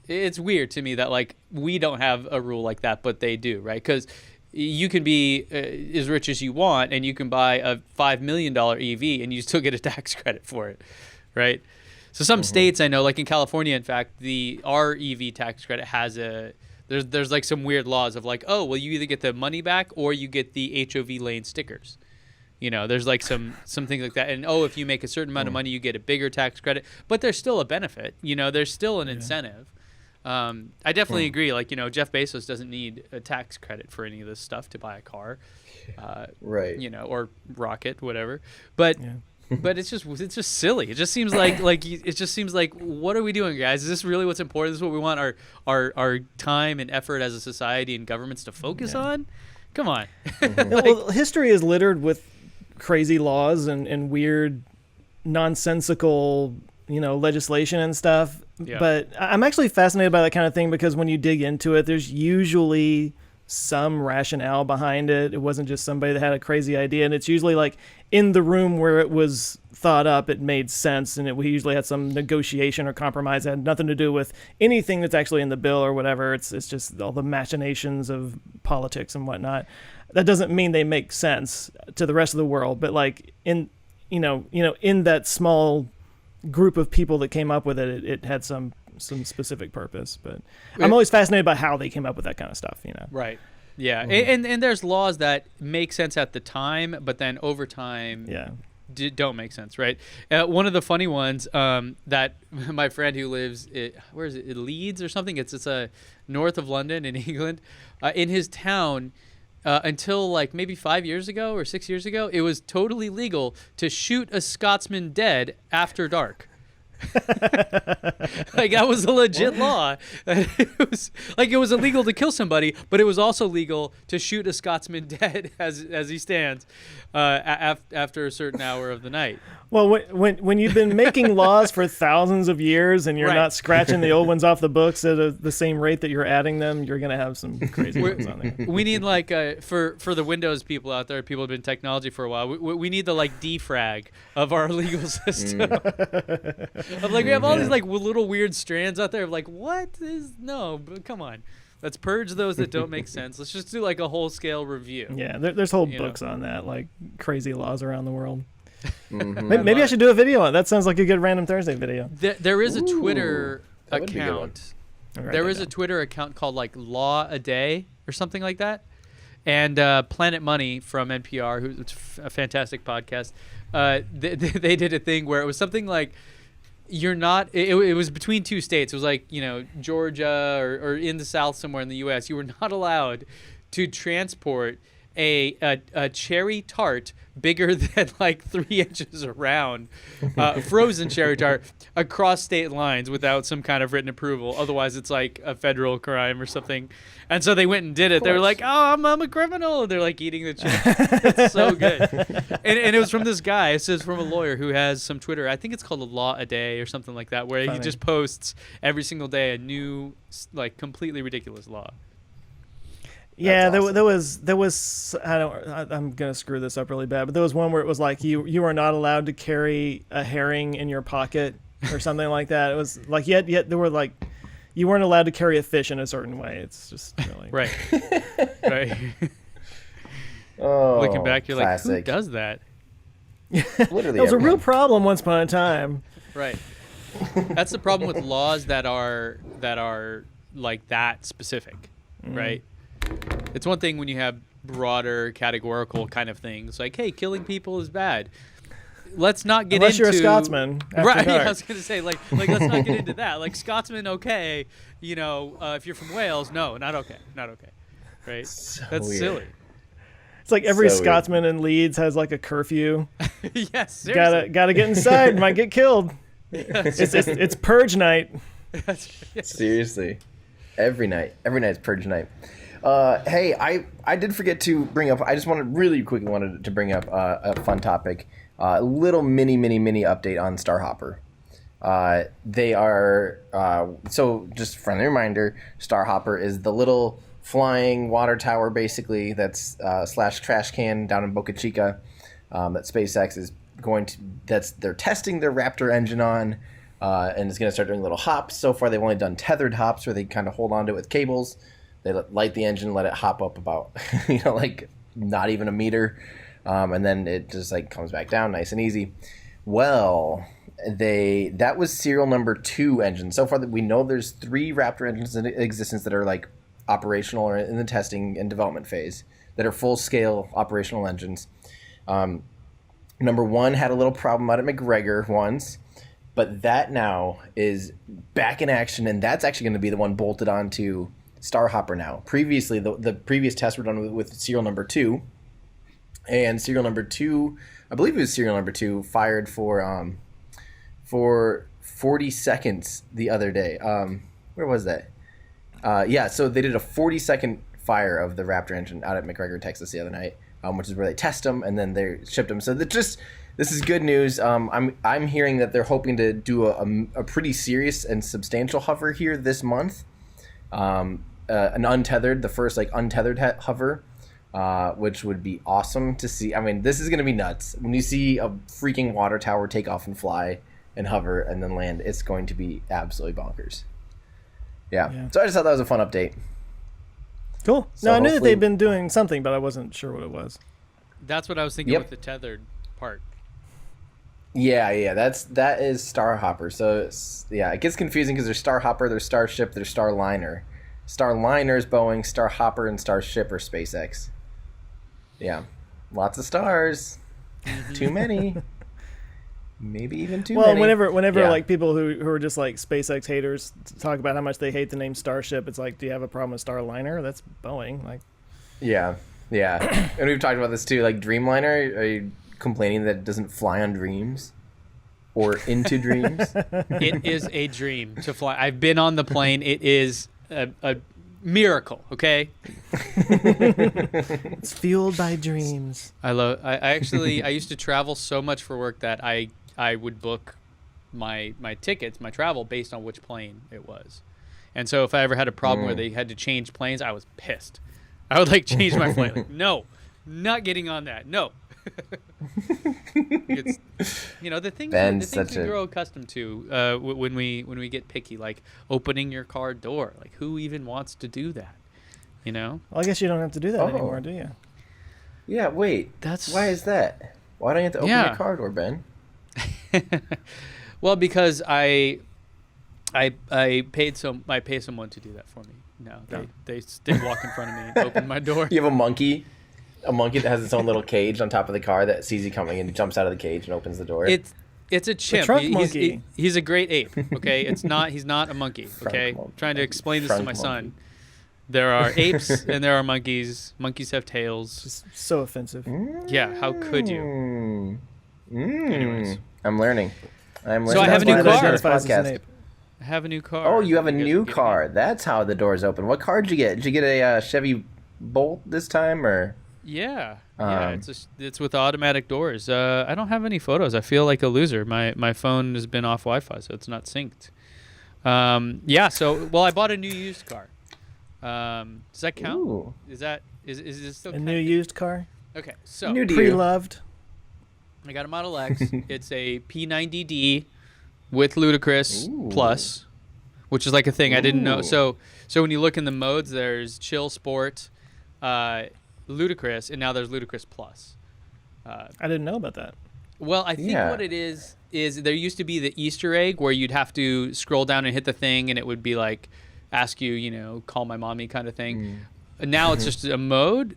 S3: it's weird to me that like we don't have a rule like that, but they do, right? Because you can be as rich as you want, and you can buy a $5 million EV, and you still get a tax credit for it, right? So some states I know, like in California, in fact, our EV tax credit has there's like some weird laws of like, oh, well, you either get the money back or you get the HOV lane stickers. There's like some things like that. And if you make a certain amount of money, you get a bigger tax credit. But there's still a benefit. There's still an incentive. I definitely agree. Like, Jeff Bezos doesn't need a tax credit for any of this stuff to buy a car,
S2: right?
S3: Or rocket, whatever. But it's just silly. It just seems like what are we doing, guys? Is this really what's important? Is this what we want our time and effort as a society and governments to focus on? Come on.
S1: Well, history is littered with crazy laws and weird, nonsensical legislation and stuff.
S3: Yeah.
S1: But I'm actually fascinated by that kind of thing because when you dig into it, there's usually some rationale behind it. It wasn't just somebody that had a crazy idea, and it's usually like in the room where it was thought up, it made sense, and we usually had some negotiation or compromise that had nothing to do with anything that's actually in the bill or whatever. It's just all the machinations of politics and whatnot. That doesn't mean they make sense to the rest of the world, but like in in that small group of people that came up with it, it had some specific purpose. But I'm always fascinated by how they came up with that kind of stuff.
S3: Right. Yeah, and there's laws that make sense at the time, but then over time, don't make sense, right? One of the funny ones that my friend who lives, where is it, Leeds or something? It's north of London in England. In his town, until like maybe 5 years ago or 6 years ago, it was totally legal to shoot a Scotsman dead after dark. Like that was a legit law. It was illegal to kill somebody, but it was also legal to shoot a Scotsman dead as he stands after a certain hour of the night.
S1: Well, when you've been making laws for thousands of years and you're not scratching the old ones off the books at the same rate that you're adding them, you're gonna have some crazy ones on there.
S3: We need like for the Windows people out there, people who've been in technology for a while. We need the like defrag of our legal system. Of like we have all these like little weird strands out there of like but come on, let's purge those that don't make sense. Let's just do like a whole scale review.
S1: Yeah, there's whole books on that, like crazy laws around the world. Maybe I should do a video on it. That sounds like a good Random Thursday video.
S3: There is a Twitter account. There is a Twitter account called like Law a Day or something like that. And Planet Money from NPR, it's a fantastic podcast, they did a thing where it was something like you're not. It was between two states. It was like Georgia or in the South somewhere in the U.S. You were not allowed to transport a cherry tart bigger than like 3 inches around, frozen cherry tart across state lines without some kind of written approval. Otherwise, it's like a federal crime or something. And so they went and did it. They were like, "Oh, I'm a criminal." And they're like eating the cherry. It's so good. And it was from this guy. It says from a lawyer who has some Twitter. I think it's called a Law a Day or something like that, where he just posts every single day a new, like, completely ridiculous law.
S1: Yeah, awesome. there was I'm gonna screw this up really bad, but there was one where it was like you are not allowed to carry a herring in your pocket or something like that. It was like yet there were like you weren't allowed to carry a fish in a certain way. It's just really
S3: right.
S2: Oh,
S3: looking back, you're
S2: classic.
S3: like, who does that?
S2: Literally,
S1: it was a real problem once upon a time.
S3: Right. That's the problem with laws that are like that specific, right? It's one thing when you have broader categorical kind of things like, hey, killing people is bad. Let's not get
S1: Unless
S3: into...
S1: you're a Scotsman.
S3: Right, yeah, I was going to say, like let's not get into that. Like, Scotsman, okay. If you're from Wales, no, not okay. Right?
S2: So
S3: That's
S2: weird.
S3: silly.
S1: It's like every
S2: So
S1: Scotsman in Leeds has like a curfew.
S3: Yes, seriously.
S1: Gotta get inside, might get killed. It's purge night.
S2: Seriously. Every night's purge night. Hey, I did forget to bring up. I just wanted to bring up a fun topic, a little mini update on Starhopper. They are so just friendly reminder. Starhopper is the little flying water tower, basically that's / trash can down in Boca Chica that SpaceX is they're testing their Raptor engine on, and it's going to start doing little hops. So far, they've only done tethered hops where they kind of hold onto it with cables. They light the engine, let it hop up about, like not even a meter, and then it just like comes back down nice and easy. Well, that was serial number 2 engine. So far, that we know there's 3 Raptor engines in existence that are like operational or in the testing and development phase that are full scale operational engines. Number 1 had a little problem out at McGregor once, but that now is back in action, and that's actually going to be the one bolted onto Starhopper now. Previously, the previous tests were done with serial number 2, and serial number 2, I believe it was serial number 2, fired for 40 seconds the other day. Where was that? So they did a 40-second fire of the Raptor engine out at McGregor, Texas the other night, which is where they test them and then they shipped them. So this is good news. I'm hearing that they're hoping to do a pretty serious and substantial hover here this month. An untethered, the first like untethered hover, which would be awesome to see. I mean, this is going to be nuts. When you see a freaking water tower take off and fly and hover and then land, it's going to be absolutely bonkers. Yeah. So I just thought that was a fun update.
S1: Cool.
S2: So
S1: I knew that they'd been doing something, but I wasn't sure what it was.
S3: That's what I was thinking with the tethered part.
S2: Yeah, that is Starhopper. So it gets confusing because there's Starhopper, there's Starship, there's Starliner. Starliner is Boeing, Starhopper and Starship are SpaceX. Yeah, lots of stars. Too many. Maybe even too many.
S1: Well, whenever like people who are just like SpaceX haters talk about how much they hate the name Starship, it's like, do you have a problem with Starliner? That's Boeing. Like,
S2: yeah. And we've talked about this too. Like Dreamliner, are you complaining that it doesn't fly on dreams or into dreams?
S3: It is a dream to fly. I've been on the plane. It is a miracle. Okay.
S1: it's fueled by dreams.
S3: I used to travel so much for work that I would book my tickets, my travel, based on which plane it was. And so if I ever had a problem where they had to change planes, I was pissed. I would like change my flight. Like, no, not getting on that. No. It's, the things we grow accustomed to when we get picky, like opening your car door. Like, who even wants to do that?
S1: Well, I guess you don't have to do that anymore, do you?
S2: Yeah, wait. Why is that? Why don't you have to open your car door, Ben?
S3: Well, because I pay someone to do that for me. No, they walk in front of me and open my door.
S2: You have a monkey that has its own little cage on top of the car that sees you coming and jumps out of the cage and opens the door.
S3: It's a chimp. He's a great ape. Okay, he's not a monkey. Okay, trying to explain this to my son. There are apes and there are monkeys. Monkeys have tails.
S1: Just so offensive.
S3: Yeah, how could you? Anyways,
S2: I'm learning.
S3: So I have a new car.
S1: I
S3: have a new car.
S2: Oh, you have a new car. That's how the doors open. What car did you get? Did you get a Chevy Bolt this time, or?
S3: Yeah. It's with automatic doors. I don't have any photos. I feel like a loser. My phone has been off Wi-Fi, so it's not synced. I bought a new used car. Does that count?
S2: Ooh.
S3: Is it still
S1: a new used car?
S3: Okay, so
S2: new
S1: pre-loved.
S3: I got a Model X. It's a P90D with Ludacris Plus, which is like a thing I didn't know. So when you look in the modes, there's Chill, Sport, Ludacris, and now there's Ludacris Plus.
S1: I didn't know about that.
S3: Well, I think what it is there used to be the Easter egg where you'd have to scroll down and hit the thing, and it would be like ask you, call my mommy kind of thing. Now it's just a mode,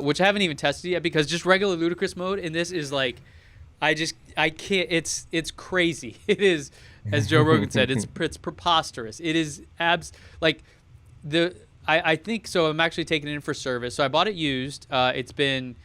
S3: which I haven't even tested yet, because just regular Ludacris mode, and this is like, I can't. It's crazy. It is, as Joe Rogan said, it's preposterous. It is I think so. I'm actually taking it in for service. So I bought it used. It's been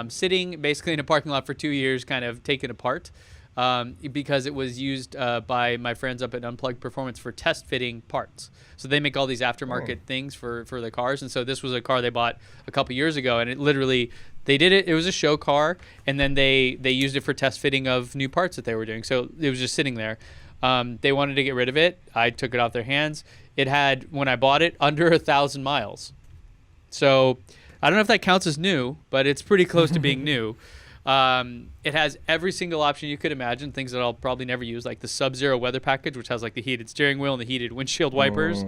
S3: sitting basically in a parking lot for 2 years, kind of taken apart, because it was used by my friends up at Unplugged Performance for test fitting parts. So they make all these aftermarket things for the cars, and so this was a car they bought a couple years ago, and it literally they did it. It was a show car, and then they used it for test fitting of new parts that they were doing. So it was just sitting there. They wanted to get rid of it. I took it off their hands. It had, when I bought it, under 1,000 miles. So I don't know if that counts as new, but it's pretty close to being new. It has every single option you could imagine, things that I'll probably never use, like the Sub-Zero weather package, which has like the heated steering wheel and the heated windshield wipers,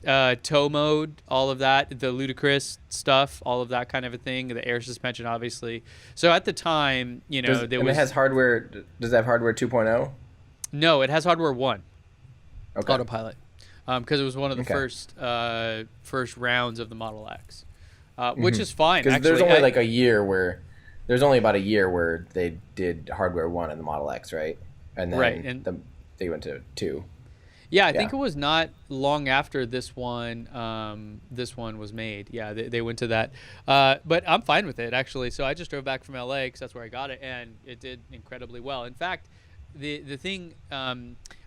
S3: tow mode, all of that, the Ludacris stuff, all of that kind of a thing, the air suspension, obviously. So at the time,
S2: it has hardware. Does it have hardware 2.0?
S3: No, it has hardware 1.
S2: Okay.
S3: Autopilot. Because it was one of the first rounds of the Model X, which is fine.
S2: Because there's only there's only about a year where they did hardware 1 in the Model X, right? And then they went to 2.
S3: Yeah, I think it was not long after this one was made. Yeah, they went to that. But I'm fine with it, actually. So I just drove back from LA because that's where I got it, and it did incredibly well. In fact, the thing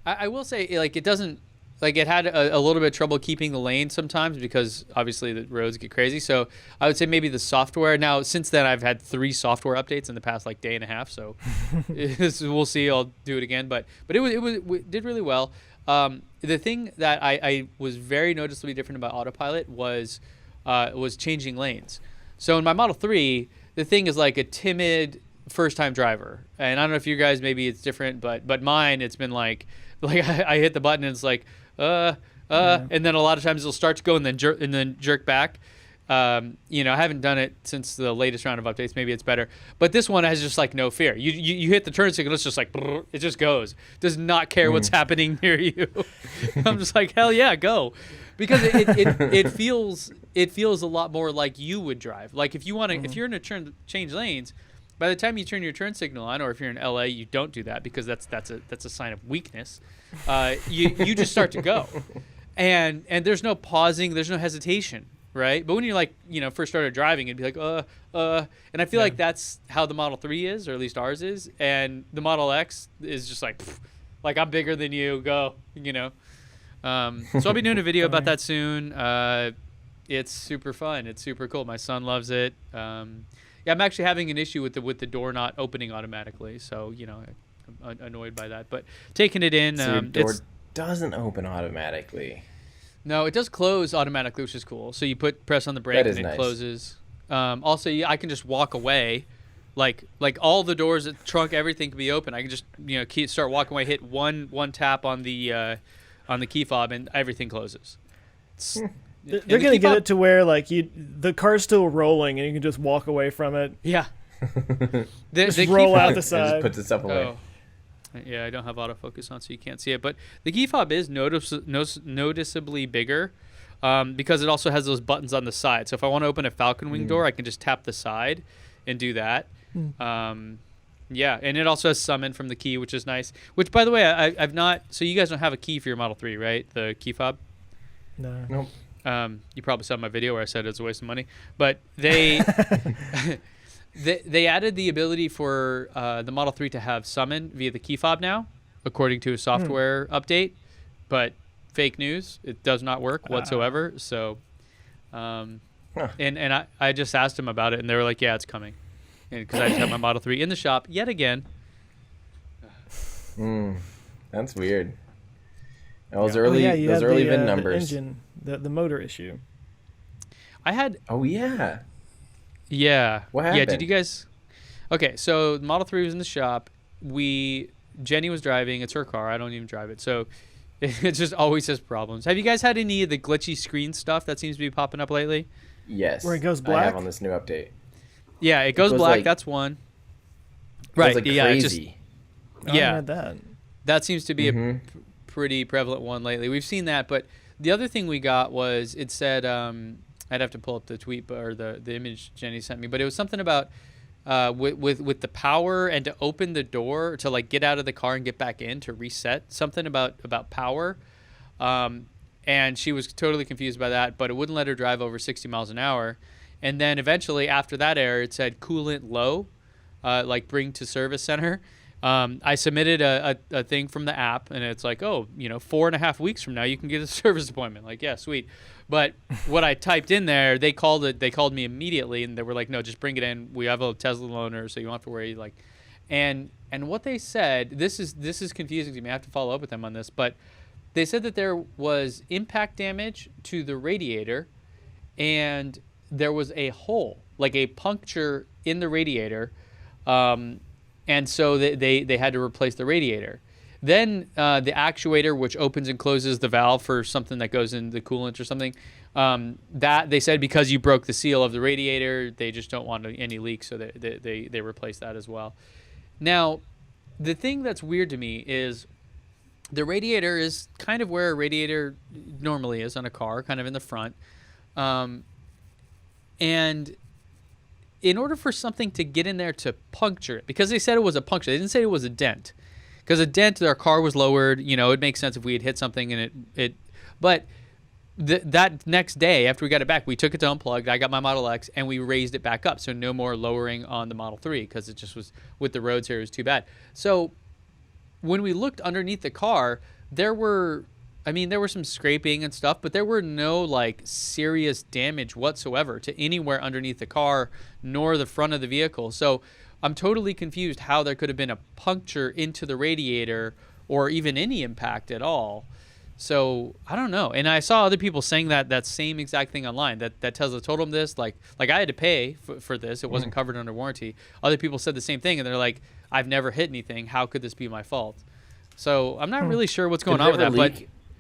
S3: I will say, like, it doesn't. Like, it had a little bit of trouble keeping the lane sometimes because obviously the roads get crazy. So I would say maybe the software. Now, since then, I've had 3 software updates in the past day and a half. So we'll see. I'll do it again. But it did really well. The thing that I was very noticeably different about autopilot was changing lanes. So in my Model 3, the thing is like a timid first-time driver. And I don't know if you guys, maybe it's different, but mine, it's been like I hit the button and it's like, and then a lot of times it'll start to go and then jerk back. You know, I haven't done it since the latest round of updates. Maybe it's better. But this one has just like no fear. You hit the turn signal, it's just like, it just goes. Does not care what's happening near you. I'm just like, hell yeah, go. Because it feels a lot more like you would drive. Like if you want to, if you're in a change lanes, by the time you turn your turn signal on, or if you're in LA, you don't do that because that's a sign of weakness. You just start to go, and there's no pausing, there's no hesitation, right? But when you're like, you know, first started driving, it'd be like, and I feel like that's how the Model 3 is, or at least ours is, and the Model X is just like I'm bigger than you, go, you know. So I'll be doing a video about that soon. It's super fun. It's super cool. My son loves it. Yeah, I'm actually having an issue with the door not opening automatically. So, you know, I'm annoyed by that. But taking it in,
S2: so your door doesn't open automatically.
S3: No, it does close automatically, which is cool. So you press on the brake and it closes. Also, I can just walk away. Like all the doors, the trunk, everything can be open. I can just, you know, start walking away, hit one tap on the key fob, and everything closes.
S1: They're going to get it to where like the car's still rolling and you can just walk away from it.
S3: Yeah.
S1: Just roll out the side.
S2: It just puts itself away.
S3: Oh. Yeah, I don't have autofocus on, so you can't see it. But the key fob is noticeably bigger because it also has those buttons on the side. So if I want to open a Falcon Wing door, I can just tap the side and do that. Yeah, and it also has summon from the key, which is nice. Which, by the way, I've not... So you guys don't have a key for your Model 3, right? The key fob?
S1: No.
S2: Nope.
S3: You probably saw my video where I said it's a waste of money. But they added the ability for the Model 3 to have summon via the key fob now, according to a software update. But fake news, it does not work whatsoever. So, and I just asked them about it, and they were like, yeah, it's coming. Because I just have my Model 3 in the shop yet again.
S2: That's weird. Those early VIN numbers.
S1: Engine, the motor issue.
S3: I had.
S2: Oh yeah.
S3: Yeah.
S2: What happened?
S3: Yeah. Did you guys? Okay, so the Model 3 was in the shop. Jenny was driving. It's her car. I don't even drive it. So it just always has problems. Have you guys had any of the glitchy screen stuff that seems to be popping up lately?
S2: Yes.
S1: Where it goes black?
S2: I have on this new update.
S3: Yeah, it goes black. Like, that's one. Right.
S2: Like
S3: yeah.
S2: crazy.
S1: I had that.
S3: That seems to be a pretty prevalent one lately. We've seen that, but the other thing we got was it said I'd have to pull up the tweet or the image Jenny sent me, but it was something about with the power and to open the door to like get out of the car and get back in to reset, something about power. And she was totally confused by that, but it wouldn't let her drive over 60 miles an hour. And then eventually after that error, it said coolant low, like bring to service center. I submitted a thing from the app, and it's like, 4.5 weeks from now, you can get a service appointment. Like, yeah, sweet. But what I typed in there, they called me immediately, and they were like, no, just bring it in. We have a Tesla loaner, so you don't have to worry. Like, and what they said, this is confusing to me. I have to follow up with them on this, but they said that there was impact damage to the radiator, and there was a hole, like a puncture in the radiator. And so they had to replace the radiator. Then the actuator, which opens and closes the valve for something that goes in the coolant or something, that they said because you broke the seal of the radiator, they just don't want any leaks, so they replaced that as well. Now, the thing that's weird to me is the radiator is kind of where a radiator normally is on a car, kind of in the front. And in order for something to get in there to puncture it, because they said it was a puncture, they didn't say it was a dent. Because a dent, our car was lowered, it makes sense if we had hit something and but that next day after we got it back, we took it to Unplugged, I got my Model X, and we raised it back up. So no more lowering on the Model 3 because it just was, with the roads here, it was too bad. So when we looked underneath the car, there were some scraping and stuff, but there were no like serious damage whatsoever to anywhere underneath the car nor the front of the vehicle. So I'm totally confused how there could have been a puncture into the radiator or even any impact at all. So I don't know. And I saw other people saying that same exact thing online, that Tesla told them this, like I had to pay for this. It wasn't covered under warranty. Other people said the same thing, and they're like, I've never hit anything. How could this be my fault? So I'm not really sure what's going on with that. But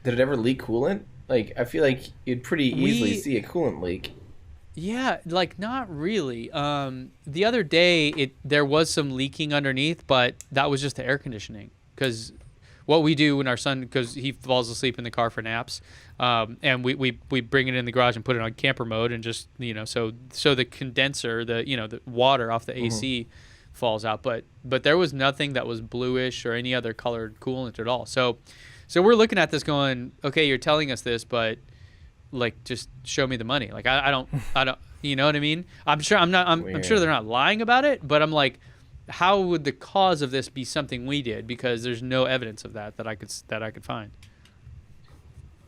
S2: did it ever leak coolant? Like, I feel like you'd pretty easily see a coolant leak.
S3: Yeah, like not really. The other day, there was some leaking underneath, but that was just the air conditioning. Because what we do when our son, because he falls asleep in the car for naps, and we bring it in the garage and put it on camper mode, and just so the condenser, the water off the AC falls out. But there was nothing that was bluish or any other colored coolant at all. So we're looking at this going, okay, you're telling us this, but like just show me the money. Like I don't you know what I mean? I'm sure they're not lying about it, but I'm like, how would the cause of this be something we did? Because there's no evidence of that I could find.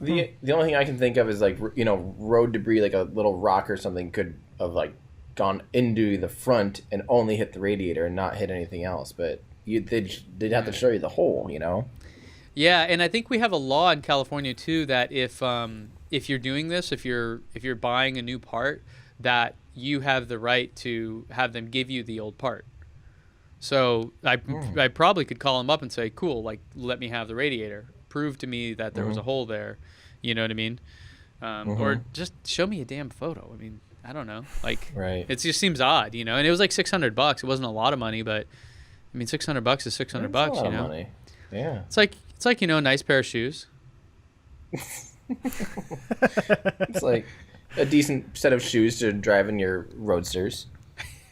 S2: The only thing I can think of is like road debris, like a little rock or something could have like gone into the front and only hit the radiator and not hit anything else. But they'd have to show you the hole,
S3: Yeah, and I think we have a law in California too that if you're doing this, if you're buying a new part, that you have the right to have them give you the old part. So I probably could call them up and say, cool, like let me have the radiator. Prove to me that there was a hole there. You know what I mean? Or just show me a damn photo. I mean, I don't know. Like,
S2: right.
S3: It just seems odd, And it was like $600. It wasn't a lot of money, but I mean, $600 is $600.
S2: That's a lot of money. Yeah.
S3: It's like a nice pair of shoes.
S2: It's like a decent set of shoes to drive in your roadsters.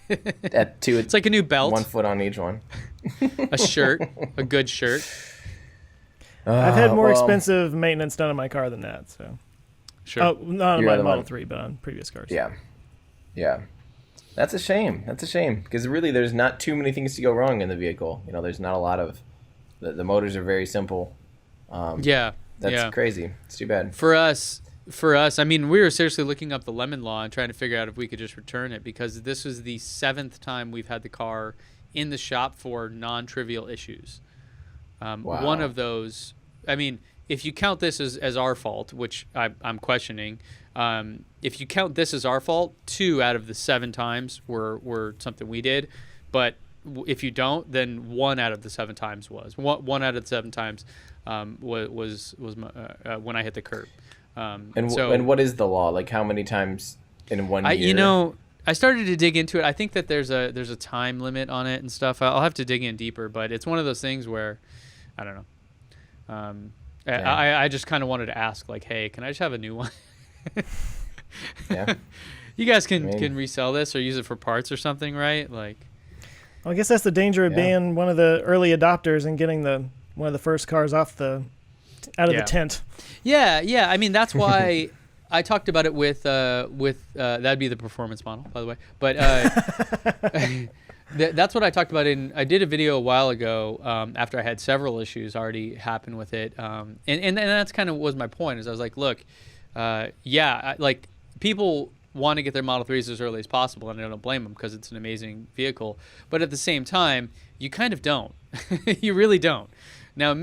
S3: It's like a new belt.
S2: 1 foot on each one.
S3: A shirt, a good shirt.
S1: I've had more expensive maintenance done on my car than that. So,
S3: sure.
S1: Oh, not on my Model 3, but on previous cars.
S2: Yeah. That's a shame. Because really, there's not too many things to go wrong in the vehicle. There's not a lot of. The motors are very simple. That's crazy. It's too bad.
S3: For us, I mean, we were seriously looking up the lemon law and trying to figure out if we could just return it, because this was the 7th time we've had the car in the shop for non-trivial issues.
S2: Wow.
S3: One of those, I mean, if you count this as our fault, which I'm questioning, if you count this as our fault, 2 out of the 7 times were something we did, but if you don't, then 1 out of the 7 times was. One out of the 7 times was when I hit the curb.
S2: And what is the law? Like how many times in 1 year?
S3: I started to dig into it. I think that there's a time limit on it and stuff. I'll have to dig in deeper, but it's one of those things where I don't know. I just kind of wanted to ask, like, hey, can I just have a new one?
S2: Yeah.
S3: You guys can resell this or use it for parts or something, right? Like,
S1: well, I guess that's the danger of being one of the early adopters and getting one of the first cars out of the tent. Yeah.
S3: I mean, that's why I talked about it with that'd be the performance model, by the way. But that's what I talked about I did a video a while ago after I had several issues already happen with it. And that's kind of was my point, is I was like, look, like people want to get their Model 3s as early as possible, and I don't blame them because it's an amazing vehicle. But at the same time, you kind of don't. You really don't. Now,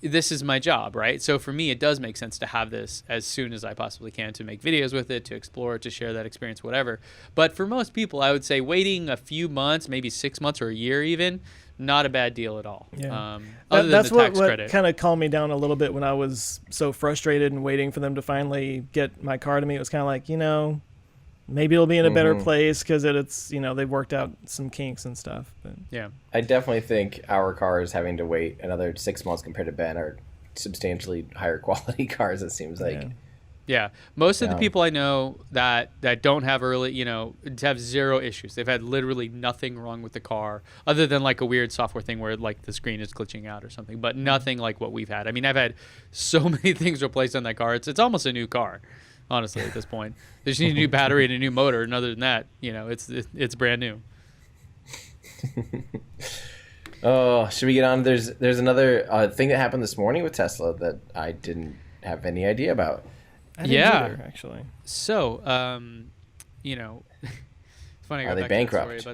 S3: this is my job, right? So for me, it does make sense to have this as soon as I possibly can, to make videos with it, to explore, to share that experience, whatever. But for most people, I would say waiting a few months, maybe 6 months or a year even, not a bad deal at all.
S1: Yeah.
S3: Other
S1: that's
S3: than the tax
S1: what
S3: credit.
S1: kind of calmed me down a little bit when I was so frustrated and waiting for them to finally get my car to me. It was kind of like, maybe it'll be in a better place because it's, they've worked out some kinks and stuff. But.
S3: Yeah.
S2: I definitely think our cars having to wait another 6 months compared to Ben are substantially higher quality cars, it seems like.
S3: Yeah. Most of the people I know that don't have early, have zero issues. They've had literally nothing wrong with the car other than like a weird software thing where like the screen is glitching out or something, but nothing like what we've had. I mean, I've had so many things replaced on that car. It's almost a new car, honestly, at this point. They just need a new battery and a new motor, and other than that, it's brand new.
S2: Oh, should we get on? There's another thing that happened this morning with Tesla that I didn't have any idea about.
S1: I didn't either, actually.
S3: So, it's funny.
S2: Are they bankrupt?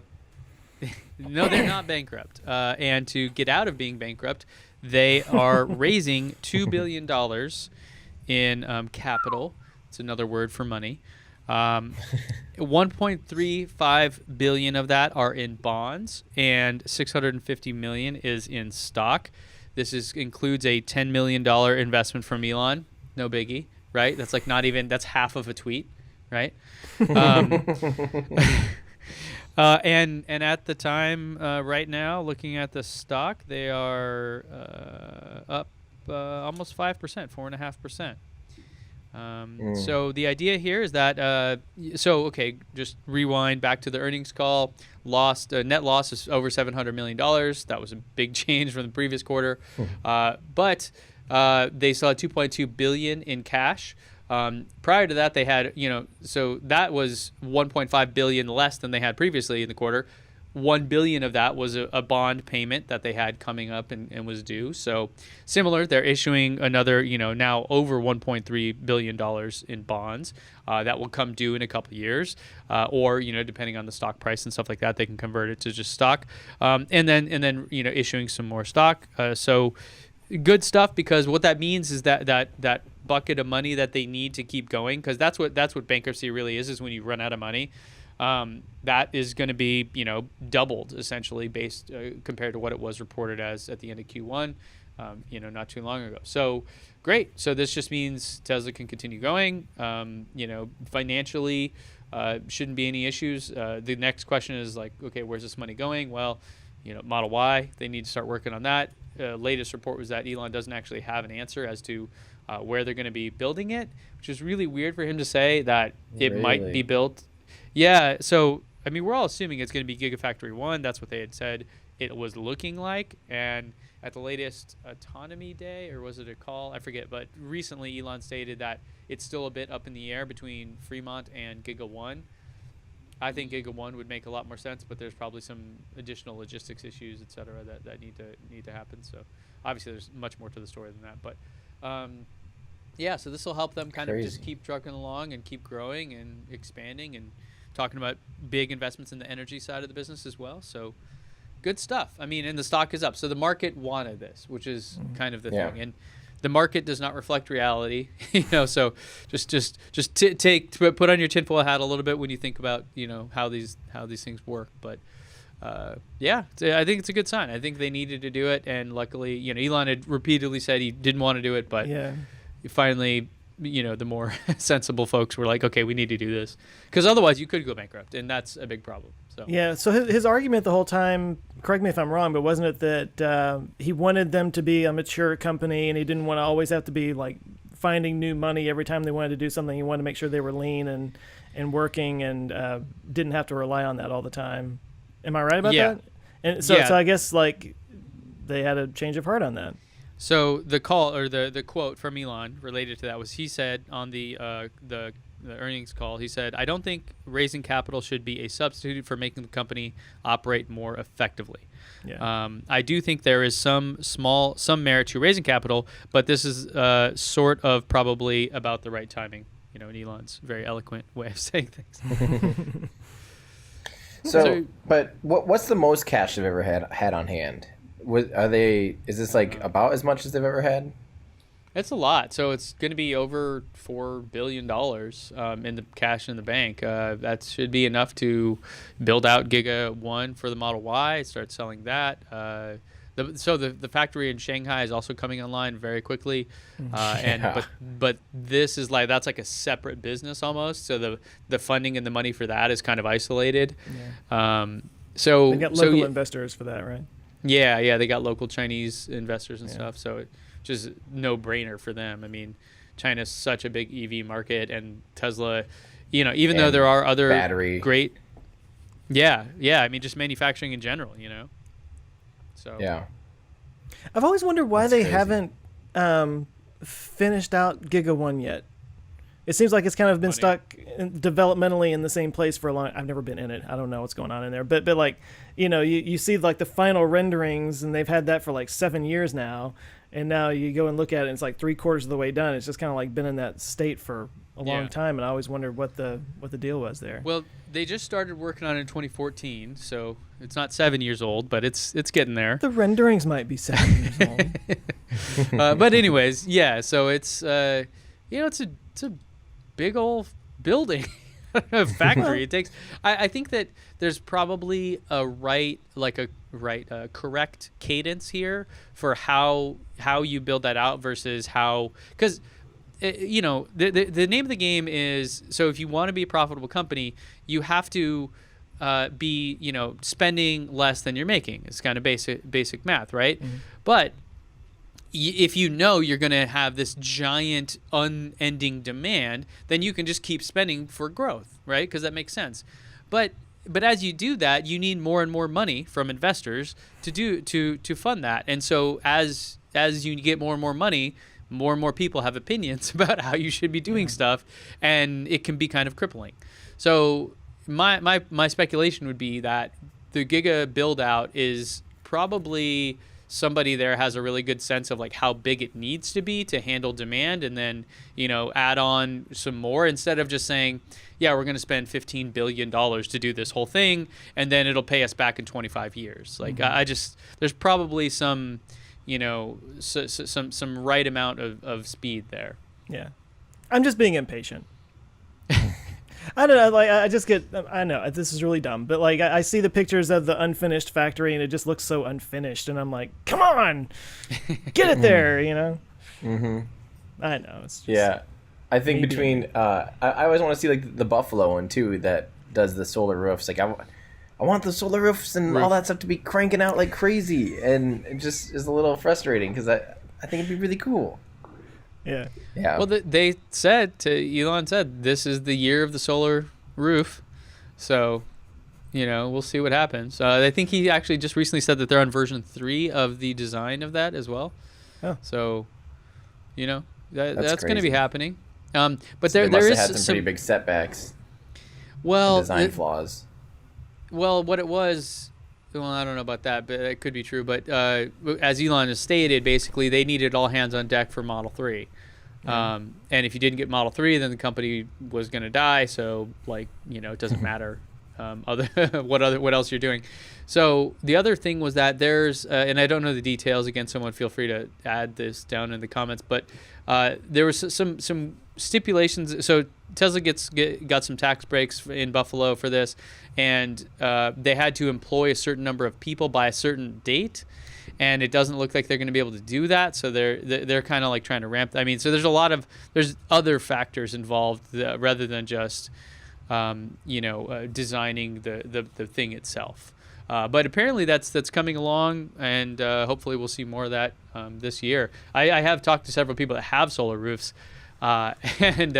S3: No, they're not bankrupt. And to get out of being bankrupt, they are raising $2 billion in capital. It's another word for money. 1.35 billion of that are in bonds, and 650 million is in stock. This includes a $10 million investment from Elon. No biggie. Right? That's like not even, that's half of a tweet. right? Um, and at the time, right now, looking at the stock, they are up almost 5%, 4.5%. So the idea here is that just rewind back to the earnings call. Net loss is over $700 million. That was a big change from the previous quarter, but they still had $2.2 billion in cash. Prior to that, they had, so that was $1.5 billion less than they had previously in the quarter. $1 billion of that was a bond payment that they had coming up and was due. So similar, they're issuing another, now over $1.3 billion in bonds that will come due in a couple of years, or depending on the stock price and stuff like that, they can convert it to just stock, and then issuing some more stock. So good stuff, because what that means is that bucket of money that they need to keep going, because that's what bankruptcy really is when you run out of money. That is going to be, doubled essentially based compared to what it was reported as at the end of Q1, not too long ago. So great. So this just means Tesla can continue going. Financially, shouldn't be any issues. The next question is like, okay, where's this money going? Well, Model Y, they need to start working on that. Latest report was that Elon doesn't actually have an answer as to where they're going to be building it, which is really weird for him to say that it might be built. Yeah, so, we're all assuming it's going to be Gigafactory 1. That's what they had said it was looking like. And at the latest Autonomy Day, or was it a call? I forget. But recently, Elon stated that it's still a bit up in the air between Fremont and Giga 1. I think Giga 1 would make a lot more sense, but there's probably some additional logistics issues, et cetera, that need to happen. So obviously, there's much more to the story than that. But so this will help them kind of just keep trucking along and keep growing and expanding and talking about big investments in the energy side of the business as well. So good stuff. And the stock is up. So the market wanted this, which is kind of the thing. And the market does not reflect reality, so just put on your tinfoil hat a little bit when you think about, how these things work. But I think it's a good sign. I think they needed to do it. And luckily, Elon had repeatedly said he didn't want to do it, but finally, the more sensible folks were like, okay, we need to do this, because otherwise you could go bankrupt, and that's a big problem. So
S1: So his argument the whole time, correct me if I'm wrong, but wasn't it that he wanted them to be a mature company, and he didn't want to always have to be like finding new money every time they wanted to do something? He wanted to make sure they were lean and working, and didn't have to rely on that all the time. Am I right about that? And so I guess like they had a change of heart on that.
S3: So the call, or the quote from Elon related to that was, he said on the earnings call, he said, "I don't think raising capital should be a substitute for making the company operate more effectively. I do think there is some merit to raising capital, but this is sort of probably about the right timing." In Elon's very eloquent way of saying things.
S2: So, but what's the most cash they've ever had on hand? Is this like about as much as they've ever had?
S3: It's a lot. So it's going to be over $4 billion in the cash in the bank. That should be enough to build out Giga 1 for the Model Y, start selling that. The factory in Shanghai is also coming online very quickly. But this is that's like a separate business almost. So the funding and the money for that is kind of isolated. So they got local
S1: investors for that, right?
S3: Yeah, they got local Chinese investors and stuff, so it's just no-brainer for them. China's such a big EV market, and Tesla, even though there are other
S2: battery
S3: great, just manufacturing in general, So
S1: I've always wondered why they haven't finished out Giga 1 yet. It seems like it's kind of been stuck developmentally in the same place for a long. I've never been in it. I don't know what's going on in there. But like, you see like the final renderings, and they've had that for like 7 years now. And now you go and look at it, and it's like 3/4 of the way done. It's just kind of like been in that state for a long time. And I always wondered what the deal was there.
S3: Well, they just started working on it in 2014, so it's not 7 years old, but it's getting there.
S1: The renderings might be 7 years old.
S3: But anyways, so it's it's a big old building, factory. It takes. I think that there's probably a correct cadence here for how you build that out versus how, because the name of the game is, so if you want to be a profitable company, you have to be, spending less than you're making. It's kind of basic math, right? Mm-hmm. But if you know you're going to have this giant unending demand, then you can just keep spending for growth, right? Because that makes sense. But as you do that, you need more and more money from investors to fund that. And so as you get more and more people have opinions about how you should be doing stuff, and it can be kind of crippling. So my speculation would be that the Giga build out is probably somebody there has a really good sense of like how big it needs to be to handle demand, and then add on some more instead of just saying, yeah, we're going to spend $15 billion to do this whole thing, and then it'll pay us back in 25 years. Like there's probably some some right amount of speed there.
S1: Yeah, I'm just being impatient. I don't know, like I know this is really dumb, but like I see the pictures of the unfinished factory and it just looks so unfinished, and I'm like, come on, get it there,
S2: Mm-hmm.
S1: I know, it's just,
S2: yeah. I think between I always want to see like the Buffalo one too that does the solar roofs. Like I want the solar roofs and all that stuff to be cranking out like crazy, and it just is a little frustrating because I think it'd be really cool.
S1: Yeah.
S3: Well, Elon said this is the year of the solar roof, so we'll see what happens. I think he actually just recently said that they're on version 3 of the design of that as well. Oh. So, that's going to be happening. But
S2: so
S3: there is
S2: had some pretty big setbacks.
S3: Well,
S2: design flaws.
S3: Well, what it was. Well, I don't know about that, but it could be true. But as Elon has stated, basically they needed all hands on deck for Model 3. And if you didn't get Model 3, then the company was going to die. So, it doesn't matter what else you're doing. So the other thing was that there's, and I don't know the details. Again, someone feel free to add this down in the comments. But there was some stipulations. So Tesla got some tax breaks in Buffalo for this, and they had to employ a certain number of people by a certain date, and it doesn't look like they're going to be able to do that. So they're kind of like trying to ramp. I mean, so there's other factors involved rather than just designing the thing itself. But apparently that's coming along, and hopefully we'll see more of that this year. I have talked to several people that have solar roofs, and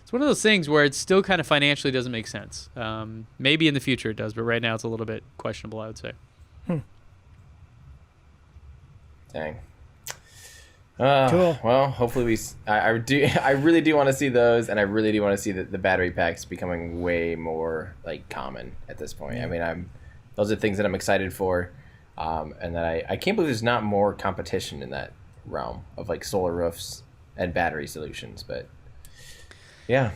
S3: it's one of those things where it still kind of financially doesn't make sense. Maybe in the future it does, but right now it's a little bit questionable, I would say.
S2: Dang.
S1: Cool.
S2: Well, hopefully I really do want to see those, and I really do want to see the battery packs becoming way more like common at this point. I mean, those are things that I'm excited for, and that I can't believe there's not more competition in that realm of like solar roofs and battery solutions. But yeah,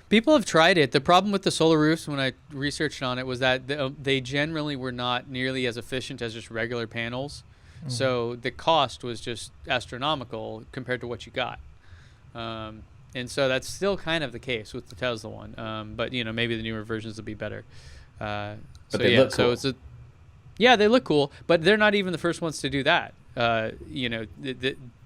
S2: people have tried it. The problem with the solar roofs, when I researched on it, was that they generally were not nearly as efficient as just regular panels. So the cost was just astronomical compared to what you got. And so that's still kind of the case with the Tesla one. But maybe the newer versions will be better. But they look cool.
S3: They look cool, but they're not even the first ones to do that.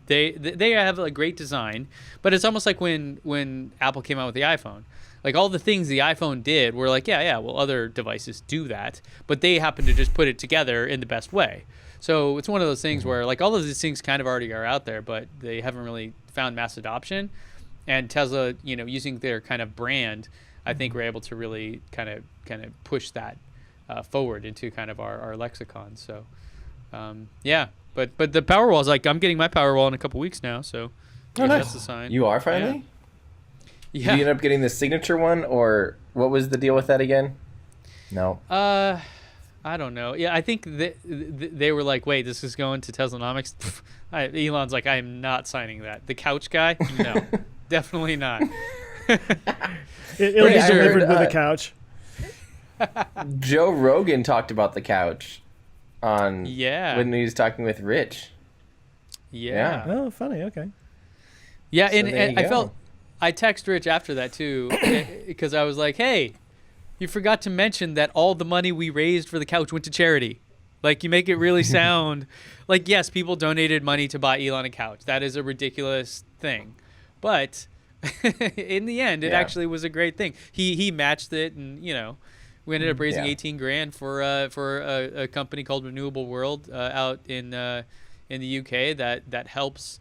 S3: They have a great design, but it's almost like when Apple came out with the iPhone. Like all the things the iPhone did were like, well, other devices do that, but they happen to just put it together in the best way. So it's one of those things where like all of these things kind of already are out there, but they haven't really found mass adoption. And Tesla, using their kind of brand, I think we're able to really kind of push that forward into kind of our lexicon. So but the Powerwall is like, I'm getting my Powerwall in a couple weeks now, so that's the sign.
S2: You are finally?
S3: Yeah.
S2: Did you end up getting the signature one, or what was the deal with that again? No.
S3: I don't know. Yeah, I think they were like, wait, this is going to Teslanomics? Elon's like, I am not signing that. The couch guy? No, definitely not.
S1: It'll be delivered with a couch.
S2: Joe Rogan talked about the couch when he was talking with Rich.
S3: Yeah.
S1: Oh, funny. Okay.
S3: Yeah, so and I texted Rich after that too, because I was like, hey, you forgot to mention that all the money we raised for the couch went to charity. Like, you make it really sound like, yes, people donated money to buy Elon a couch. That is a ridiculous thing. But in the end, it actually was a great thing. He matched it, and we ended up raising 18 grand for a company called Renewable World out in the UK that helps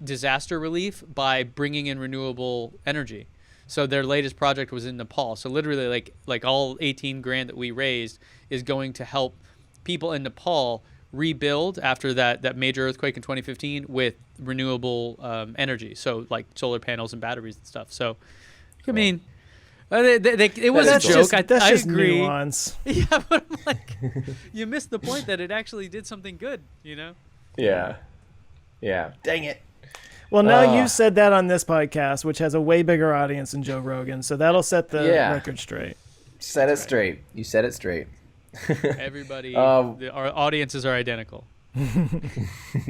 S3: disaster relief by bringing in renewable energy. So their latest project was in Nepal. So literally, like all 18 grand that we raised is going to help people in Nepal rebuild after that major earthquake in 2015 with renewable energy. So like solar panels and batteries and stuff. So, I mean, it was a joke.
S1: That's
S3: I
S1: just
S3: agree.
S1: nuance.
S3: Yeah, but I'm like, you missed the point that it actually did something good.
S2: Yeah. Dang it.
S1: Well, now you said that on this podcast, which has a way bigger audience than Joe Rogan, so that'll set the record straight.
S2: Set it straight. You said it straight.
S3: Everybody, our audiences are identical.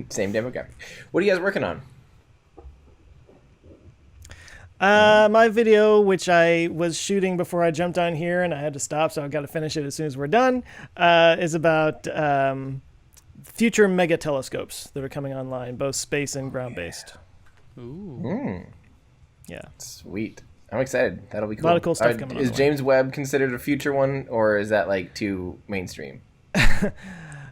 S2: Same demographic. What are you guys working on?
S1: My video, which I was shooting before I jumped on here, and I had to stop, so I've got to finish it as soon as we're done, is about future mega telescopes that are coming online, both space and ground-based.
S3: Ooh.
S1: Yeah.
S2: Sweet. I'm excited. That'll be cool.
S1: A lot of cool stuff coming on.
S2: Is James Webb considered a future one, or is that like too mainstream?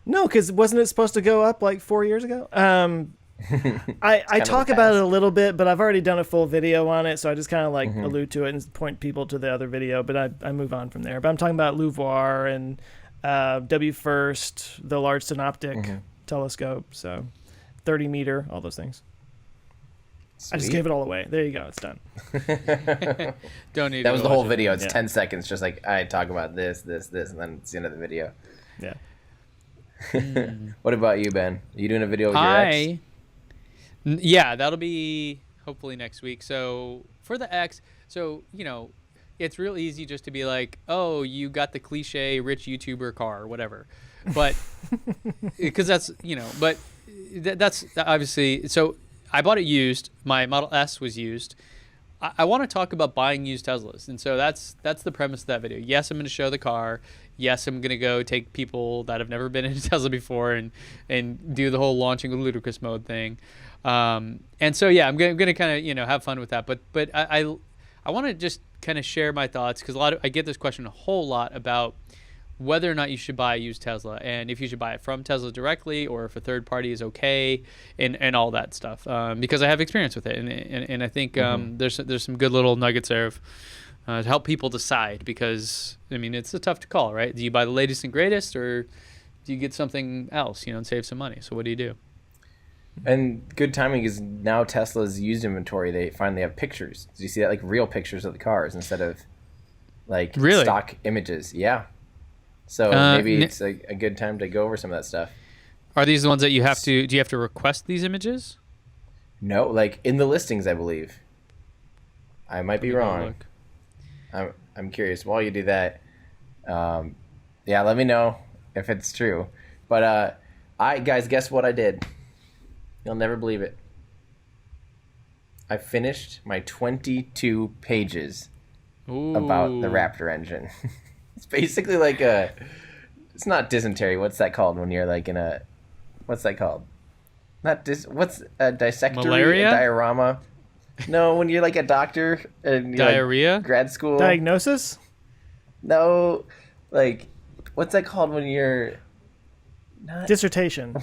S1: No, because wasn't it supposed to go up like 4 years ago? I talk about it a little bit, but I've already done a full video on it, so I just kind of like allude to it and point people to the other video, but I move on from there. But I'm talking about LUVOIR and W1st, the Large Synoptic Telescope, so 30 meter, all those things. Sweet. I just gave it all away. There you go. It's done.
S3: Don't need.
S2: That was the whole video. It's 10 seconds. Just like I talk about this, and then it's the end of the video.
S1: Yeah.
S2: What about you, Ben? Are you doing a video with your ex?
S3: Yeah, that'll be hopefully next week. So for the X, it's real easy just to be like, oh, you got the cliche rich YouTuber car or whatever, but because that's but that's obviously so. I bought it used. My Model S was used. I want to talk about buying used Teslas, and so that's the premise of that video. Yes, I'm going to show the car. Yes, I'm going to go take people that have never been in a Tesla before and do the whole launching with ludicrous mode thing. And so yeah, I'm going to kind of have fun with that. But I want to just kind of share my thoughts because I get this question a whole lot about whether or not you should buy a used Tesla and if you should buy it from Tesla directly or if a third party is okay and all that stuff. Because I have experience with it and I think there's some good little nuggets there of to help people decide because I mean it's a tough to call, right? Do you buy the latest and greatest or do you get something else, and save some money? So what do you do?
S2: And good timing is now Tesla's used inventory. They finally have pictures. Do you see that? Like real pictures of the cars instead of like stock images. Yeah. So maybe it's a good time to go over some of that stuff.
S3: Are these the ones that do you have to request these images?
S2: No, like in the listings, I believe. I might be wrong. I'm curious. While you do that, let me know if it's true. But guys, guess what I did? You'll never believe it. I finished my 22 pages about the Raptor engine. It's basically like it's not dysentery. What's that called when you're like in a, what's that called? What's a dissectory?
S3: Malaria?
S2: A diorama? No, when you're like a doctor and you're
S3: diarrhea?
S2: like grad school.
S1: Diagnosis?
S2: No, like, what's that called when you're not...
S1: Dissertation.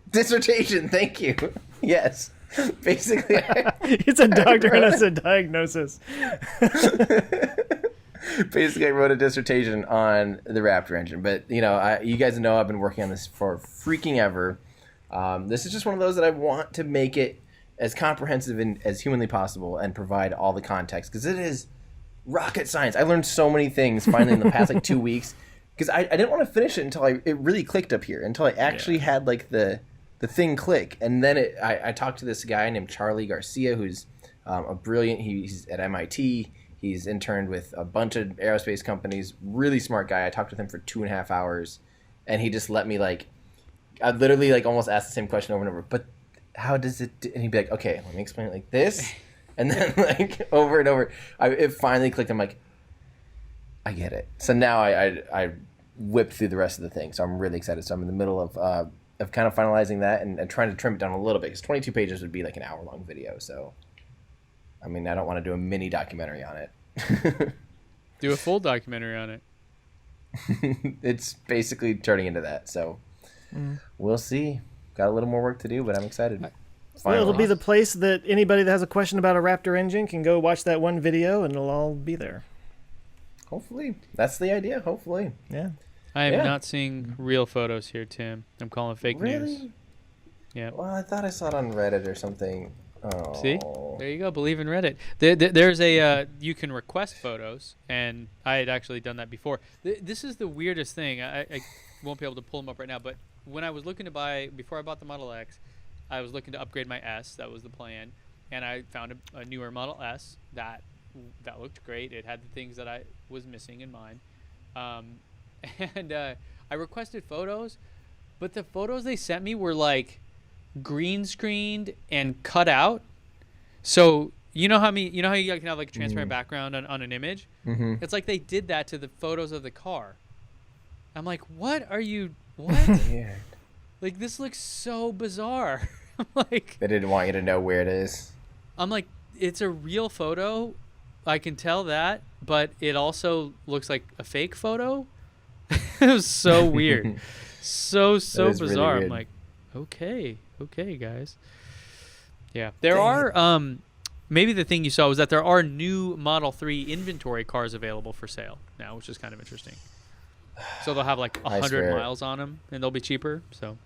S2: Dissertation, thank you. Yes. Basically.
S1: It's a doctor and it's a diagnosis.
S2: Basically, I wrote a dissertation on the Raptor engine. But, you guys know I've been working on this for freaking ever. This is just one of those that I want to make it as comprehensive and as humanly possible and provide all the context. Because it is rocket science. I learned so many things finally in the past 2 weeks. Because I didn't want to finish it until it really clicked up here. Until I actually had like the thing click. And then I talked to this guy named Charlie Garcia, who's a brilliant, he's at MIT. He's interned with a bunch of aerospace companies. Really smart guy. I talked with him for 2.5 hours, and he just let me I literally almost asked the same question over and over. But how does it? And he'd be like, "Okay, let me explain it like this," and then over and over. It finally clicked. I'm like, I get it. So now I whipped through the rest of the thing. So I'm really excited. So I'm in the middle of kind of finalizing that and trying to trim it down a little bit because 22 pages would be like an hour-long video. So I mean, I don't want to do a mini documentary on it.
S3: Do a full documentary on it.
S2: It's basically turning into that, so we'll see. Got a little more work to do, but I'm excited.
S1: Well, it'll be the place that anybody that has a question about a Raptor engine can go watch that one video, and it'll all be there.
S2: Hopefully. That's the idea, hopefully.
S1: Yeah.
S3: I am not seeing real photos here, Tim. I'm calling fake news. Yeah.
S2: Well, I thought I saw it on Reddit or something. Oh.
S3: See? There you go. Believe in Reddit. There's a you can request photos, and I had actually done that before. This is the weirdest thing. I won't be able to pull them up right now, but when I was looking to buy, before I bought the Model X, I was looking to upgrade my S. That was the plan, and I found a newer Model S that looked great. It had the things that I was missing in mine, and I requested photos, but the photos they sent me were like green screened and cut out. So you know how you can have like a transparent background on an image? Mm-hmm. It's like they did that to the photos of the car. I'm like, what? Weird. Like, this looks so bizarre. I'm like,
S2: they didn't want you to know where it is.
S3: I'm like, it's a real photo. I can tell that, but it also looks like a fake photo. It was so weird. so bizarre. Really, I'm like, okay, guys. Yeah. There are maybe the thing you saw was that there are new Model 3 inventory cars available for sale now, which is kind of interesting. So they'll have like 100 miles on them, and they'll be cheaper. So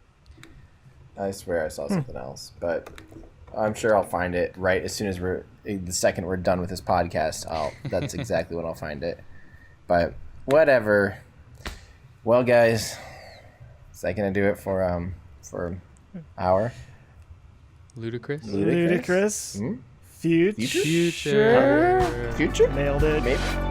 S2: I swear I saw something else, but I'm sure I'll find it right as soon as the second we're done with this podcast. That's exactly when I'll find it. But whatever. Well, guys, is that gonna do it for our
S3: Ludicrous?
S1: Hmm? Future.
S2: Nailed it. Maybe.